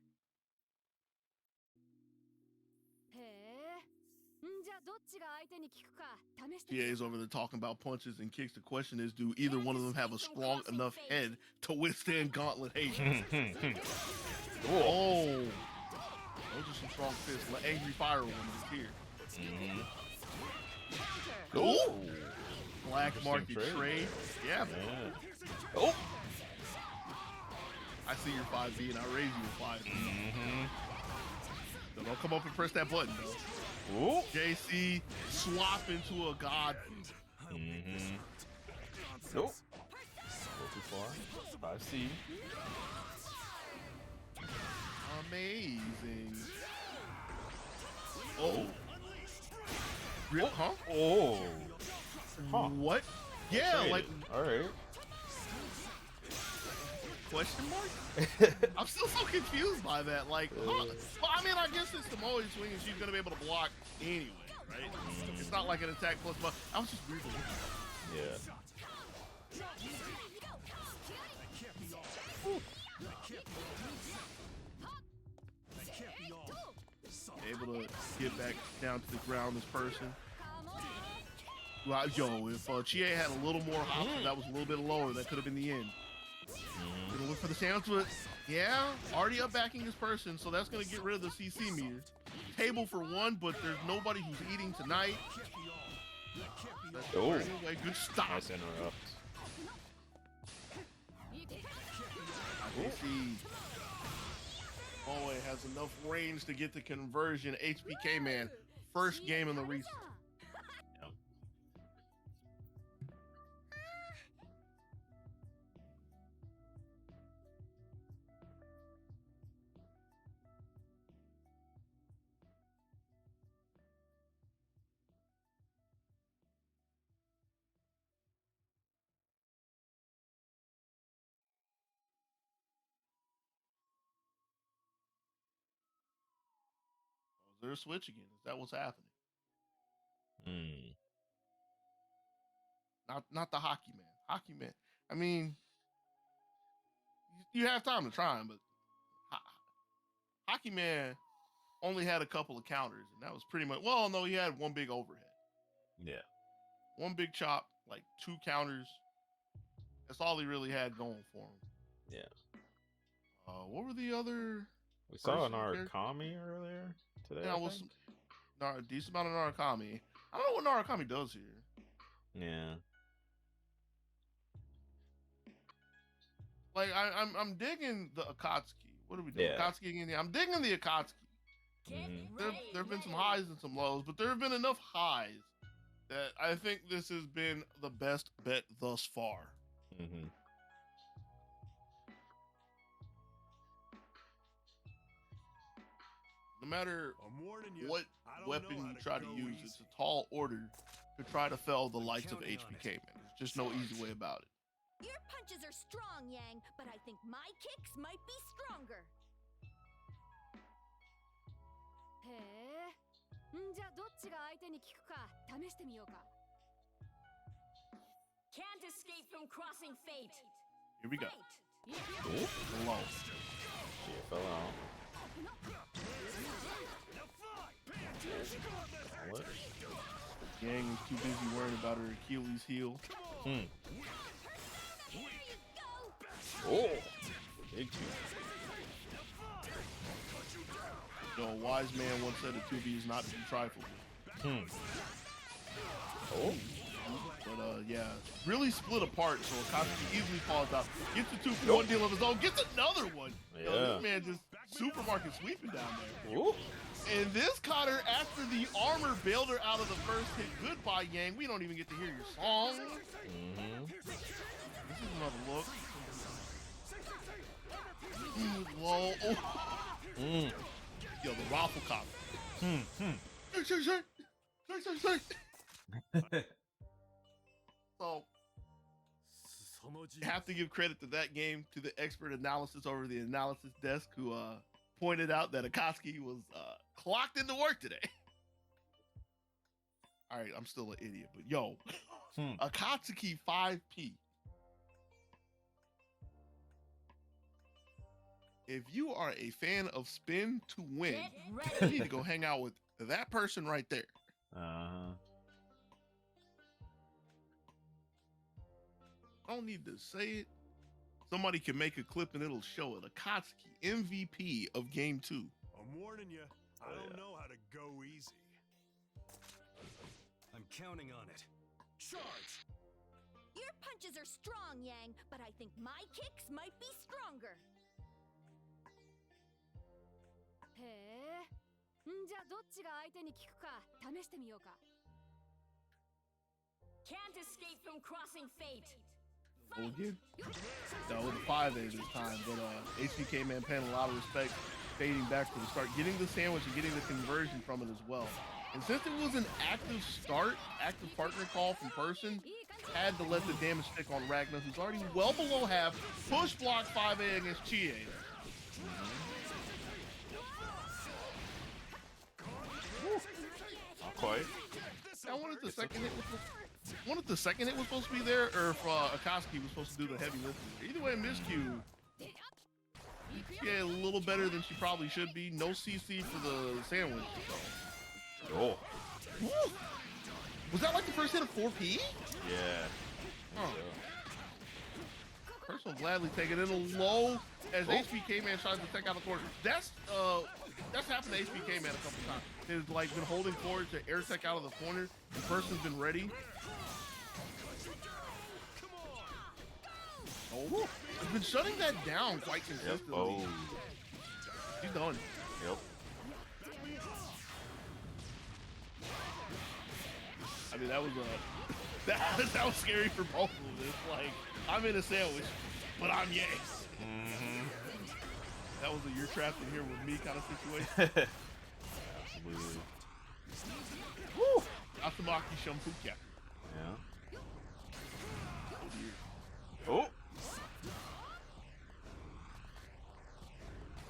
PA's over there talking about punches and kicks. The question is, do either one of them have a strong enough head to withstand Gauntlet Hades? Oh, those are some strong fists. The angry fire woman is here. Cool. Black market trade. Yeah. Oh. I see your 5B and I raise you a 5B. So don't come up and press that button though. Ooh. JC swap into a god. Nope. Go too far. 5C. Amazing. Oh. Real, huh? Oh. Huh. What? Yeah, like. All right. question mark? I'm still so confused by that. Like, well, I mean, I guess it's the Moe swing and she's gonna be able to block anyway, right? It's not like an attack plus buff. I was just weird. Yeah. Able to get back down to the ground, this person. Well, yo, if Chie had a little more hop, that was a little bit lower, that could have been the end. Gonna look for the sandwich, but yeah, already up backing this person, so that's gonna get rid of the CC meter. Table for one, but there's nobody who's eating tonight. Oh, anyway, good stop. Nice interrupt. I can see Moe has enough range to get the conversion. HBK man, first game in the reset. Yep. Is there a switch again? Is that what's happening? Not the hockey man. Hockey man. I mean, you have time to try him, but hockey man only had a couple of counters, and that was pretty much. Well, no, he had one big overhead. Yeah. One big chop, like 2 counters. That's all he really had going for him. Yeah. What were the other? We saw an Arakami earlier today. Yeah, was a decent amount of Narukami. I don't know what Narukami does here. Yeah. Like I'm digging the Akatsuki. What are we doing? Yeah. Akatsuki again. I'm digging the Akatsuki. There have been some highs and some lows, but there have been enough highs that I think this has been the best bet thus far. No matter what weapon you try to use, it's a tall order to try to fell the likes of HBK, man. There's just no easy way about it. Your punches are strong, Yang, but I think my kicks might be stronger. へえ。んじゃあどっちが相手に効くか試してみようか。Can't escape from crossing fate. Here we go. Oh. Low. She fell out. What? Yang is too busy worrying about her Achilles heel. Oh, big two. You know, a wise man once said a 2B is not to be trifled with. Oh. But yeah, really split apart, so Akatsuki easily falls out. Gets the 2 for one deal of his own, gets another one. Yeah. Yo, this man just supermarket sweeping down there. Ooh. And this cutter, after the armor bailed her out of the first hit, goodbye, Yang. We don't even get to hear your song. This is another look. Whoa. Oh. Yo, the raffle cop. So, you have to give credit to that game, to the expert analysis over the analysis desk who pointed out that Akatsuki was clocked into work today. All right, I'm still an idiot, but yo, Akatsuki 5P. If you are a fan of spin to win, you need to go hang out with that person right there. I don't need to say it. Somebody can make a clip and it'll show it. Akatsuki, MVP of game 2. I'm warning you, I don't know how to go easy. I'm counting on it. Charge! Your punches are strong, Yang, but I think my kicks might be stronger. へえ。んじゃあどっちが相手に効くか試してみようか。Can't escape from crossing fate. Oh, again? That was a 5A this time, but HBK man paying a lot of respect, fading back to the start, getting the sandwich and getting the conversion from it as well. And since it was an active start, active partner call from person, had to let the damage stick on Ragnar, who's already well below half. Push block 5A against Chie. Not quite. I wanted the second hit was supposed to be there, or if Akatsuki was supposed to do the heavy lifting. Either way, miscue. Yeah, a little better than she probably should be. No CC for the sandwich. So. Oh. Woo. Was that like the first hit of 4P? Yeah. Huh. Person will gladly take it in a low as HBK Man tries to take out the corner. That's happened to HBK Man a couple times. They've like been holding forward to air tech out of the corner. The person's been ready. Oh, he's been shutting that down quite consistently. Oh. He's done. Yep. I mean, that was that was scary for both of them. It's like, I'm in a sandwich, but I'm Yang. Mm-hmm. That was a you're trapped in here with me kind of situation. Absolutely. Woo! Atsumaki Shampuka. Yeah. Oh dear. Oh.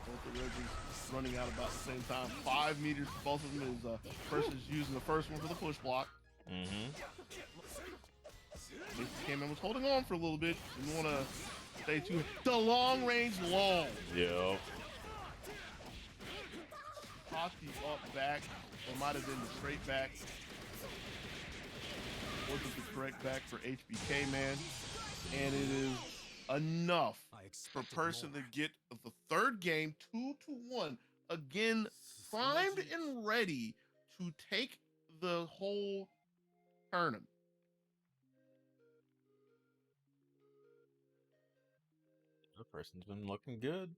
Both the Regis running out about the same time. 5 meters for both of them is person's using the first one for the push block. Mm-hmm. HBK Man was holding on for a little bit. Didn't want to stay too. The long range long. Yep. Hockey up back, or might have been the straight back. Wasn't the correct back for HBK Man, and it is enough for person to get the third game 2-1. Again, primed and ready to take the whole tournament. The person's been looking good.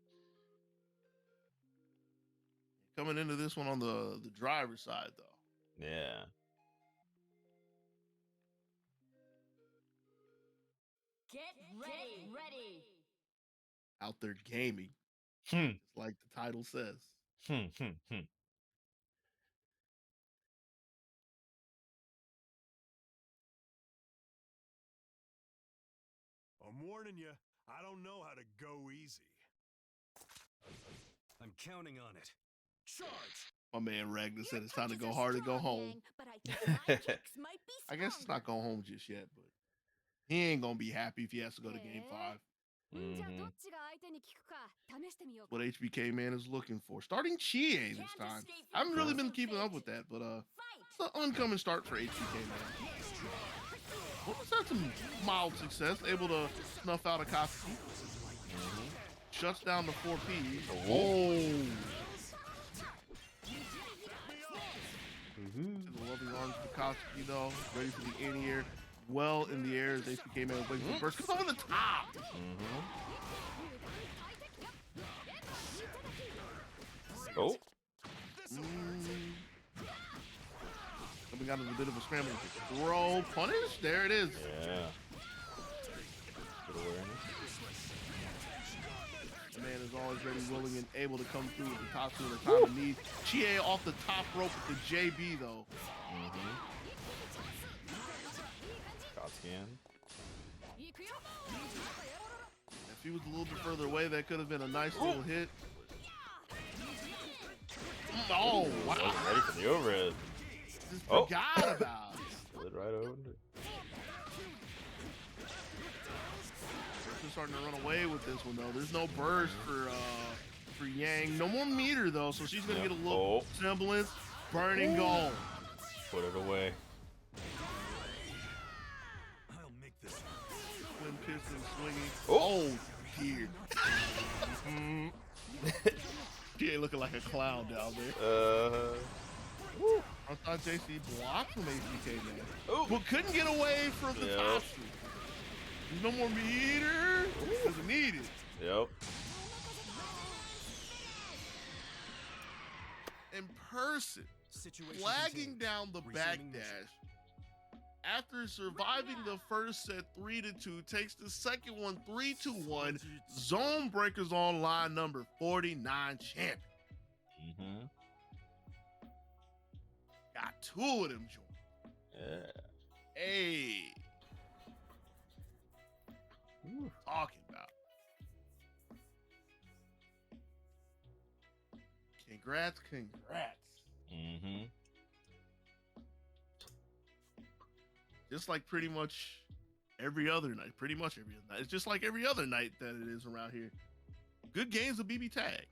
Coming into this one on the driver's side, though. Yeah. Get ready. Out there gaming, Hmm. like the title says. I'm warning you, I don't know how to go easy. I'm counting on it. Charge! My man Ragnar said it's time to go hard and go home. But I think my kicks might be I guess it's not going home just yet, but he ain't gonna be happy if he has to go to game 5. じゃあどっちが相手に効くか試してみようか What HBK Man is looking for. Starting Chie this time. I haven't really been keeping up with that, but it's an uncommon start for HBK Man. Well, he's had some mild success, able to snuff out Akatsuki. Shuts down the 4P. Oh! To the loving arms of Akatsuki, though. Ready for the in-air. Well in the air as HBK Man waiting for the burst. Comes over the top! Oh. Coming out of a bit of a scramble. Throw, punish. There it is. Yeah. Good awareness. The man is always ready, willing, and able to come through with the top two in the time of need. Chie off the top rope with the JB, though. If he was a little bit further away, that could have been a nice little hit. Oh, wow. Ready for the overhead. Just forgot about it. Slid right over. They're starting to run away with this one, though. There's no burst for Yang. No more meter, though, so she's going to get a little semblance. Burning gold. Put it away. I'll make this. Twin piston swinging. Oh, dear. She ain't looking like a clown down there. I thought JC blocked from HBK Man, but couldn't get away from the top two. There's no more meter. Doesn't need it. Yep. In person, flagging down the backdash. After surviving the first set 3-2, takes the second one 3-1. ZoneBreakers Online number 49 champion. Got 2 of them joints. Yeah. Hey. Talking about. Congrats. Mm-hmm. Just like pretty much every other night. It's just like every other night that it is around here. Good games of BB Tag.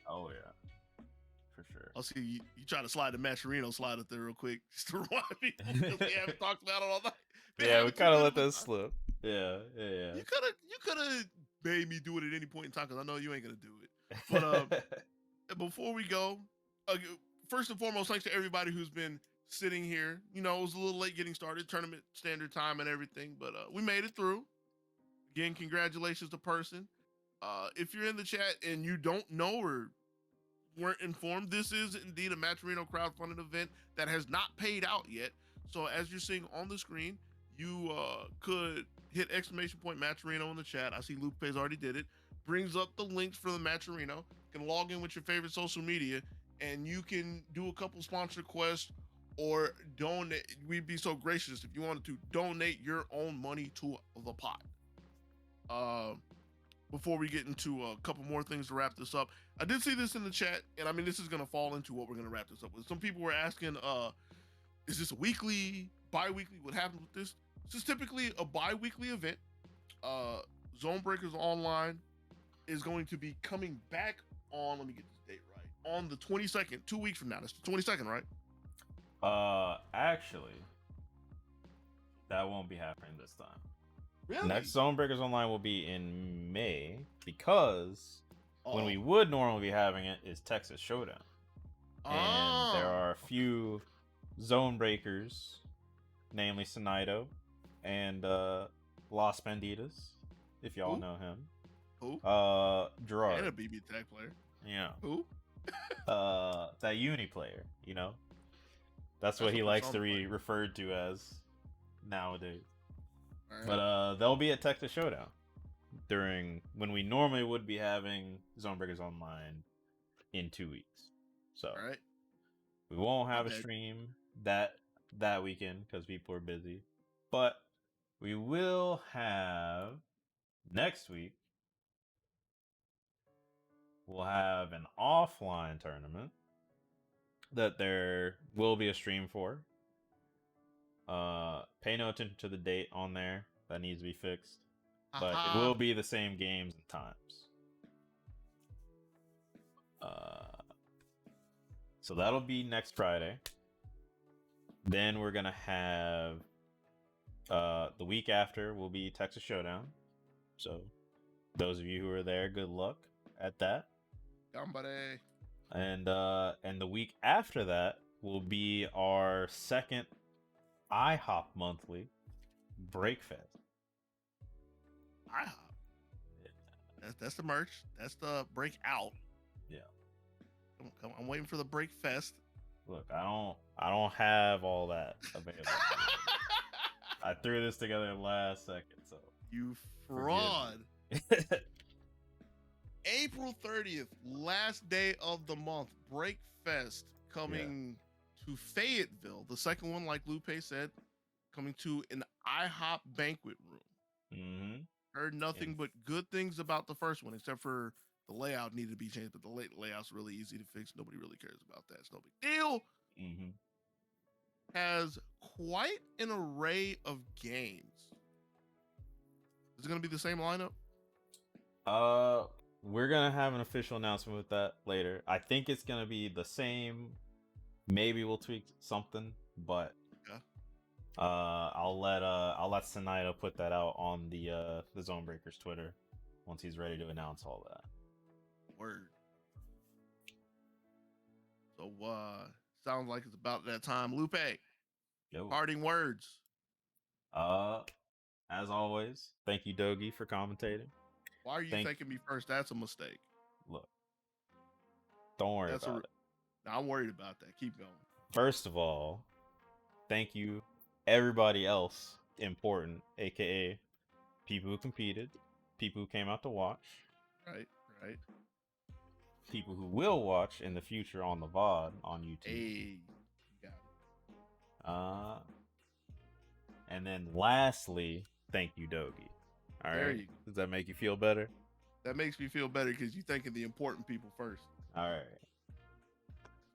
Oh yeah, for sure. I'll see you try to slide the Mascherino slide up there real quick just to remind me because we haven't talked about it all night. Yeah, we kind of let that slip. Yeah. You could have made me do it at any point in time because I know you ain't gonna do it. But before we go, first and foremost, thanks to everybody who's been sitting here. You know, it was a little late getting started, tournament standard time and everything, but we made it through. Again, congratulations to Person. If you're in the chat and you don't know or weren't informed, this is indeed a Matcherino crowdfunded event that has not paid out yet. So as you're seeing on the screen, you could hit !Matcherino in the chat. I see Lupe's already did it. Brings up the links for the Matcherino. You can log in with your favorite social media and you can do a couple sponsor quests or donate. We'd be so gracious if you wanted to donate your own money to the pot. Before we get into a couple more things to wrap this up, I did see this in the chat, and I mean, this is going to fall into what we're going to wrap this up with. Some people were asking, is this a weekly, bi-weekly? What happens with this? This is typically a bi-weekly event. ZoneBreakers Online is going to be coming back on, let me get this date right, on the 22nd, 2 weeks from now. That's the 22nd, right? Actually, that won't be happening this time. Really? Next ZoneBreakers Online will be in May because when we would normally be having it is Texas Showdown. And there are a few Zone Breakers, namely Sinido and Las Banditas, if y'all know him. Who? Gerard. And a BB Tag player. Yeah. Who? That uni player, you know? That's what he likes to be referred to as nowadays. Right. But they'll be at Texas Showdown during when we normally would be having ZoneBreakers Online in 2 weeks. So we won't have a stream that weekend because people are busy. But we will have next week. We'll have an offline tournament that there will be a stream for. Pay no attention to the date on there. That needs to be fixed. But it will be the same games and times. So that'll be next Friday. Then we're gonna have the week after will be Texas Showdown. So those of you who are there, good luck at that. Somebody. And the week after that will be our second IHOP monthly Breakfest. IHOP. Yeah. That's the merch. That's the breakout. Yeah. I'm waiting for the Breakfest. Look, I don't have all that available. I threw this together last second, so you fraud. April 30th, last day of the month, Breakfest coming to Fayetteville. The second one, like Lupe said, coming to an IHOP banquet room. Mm-hmm. Heard nothing but good things about the first one, except for the layout needed to be changed, but the layout's really easy to fix. Nobody really cares about that. It's no big deal. Mm-hmm. Has quite an array of games. Is it going to be the same lineup? We're going to have an official announcement with that later. I think it's going to be the same. Maybe we'll tweak something, but I'll let Sinido put that out on the ZoneBreakers Twitter once he's ready to announce all that. Word. So sounds like it's about that time. Lupe, parting words. As always, thank you, Dogi, for commentating. Why are you thanking me first? That's a mistake. Look, don't worry about it. No, I'm worried about that. Keep going. First of all, thank you, everybody else important, aka people who competed, people who came out to watch. Right. People who will watch in the future on the VOD on YouTube. Hey, got it. And then lastly, thank you, Dogi. All There right. you go. Does that make you feel better? That makes me feel better because you think of the important people first. All right.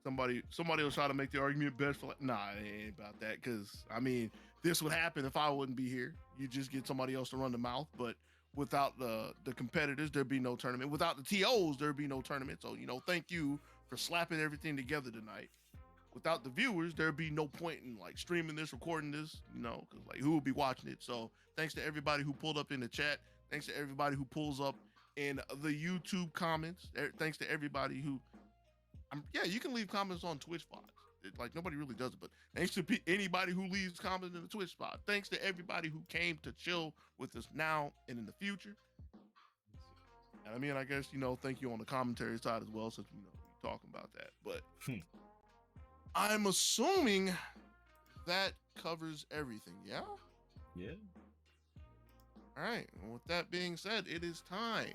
Somebody will try to make the argument best for like, nah, it ain't about that. Because I mean, this would happen if I wouldn't be here. You just get somebody else to run the mouth. But without the competitors, there'd be no tournament. Without the TOs, there'd be no tournament. So thank you for slapping everything together tonight. Without the viewers, there'd be no point in like streaming this, recording this, because like who would be watching it? So thanks to everybody who pulled up in the chat. Thanks to everybody who pulls up in the YouTube comments. Thanks to everybody who, you can leave comments on Twitch spots. Like nobody really does it, but thanks to anybody who leaves comments in the Twitch spot. Thanks to everybody who came to chill with us now and in the future. And I mean, I guess thank you on the commentary side as well, since we're talking about that. But I'm assuming that covers everything. Yeah. Yeah. All right. And with that being said, it is time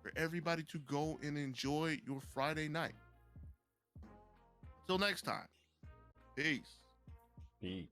for everybody to go and enjoy your Friday night. Till next time. Peace. Peace.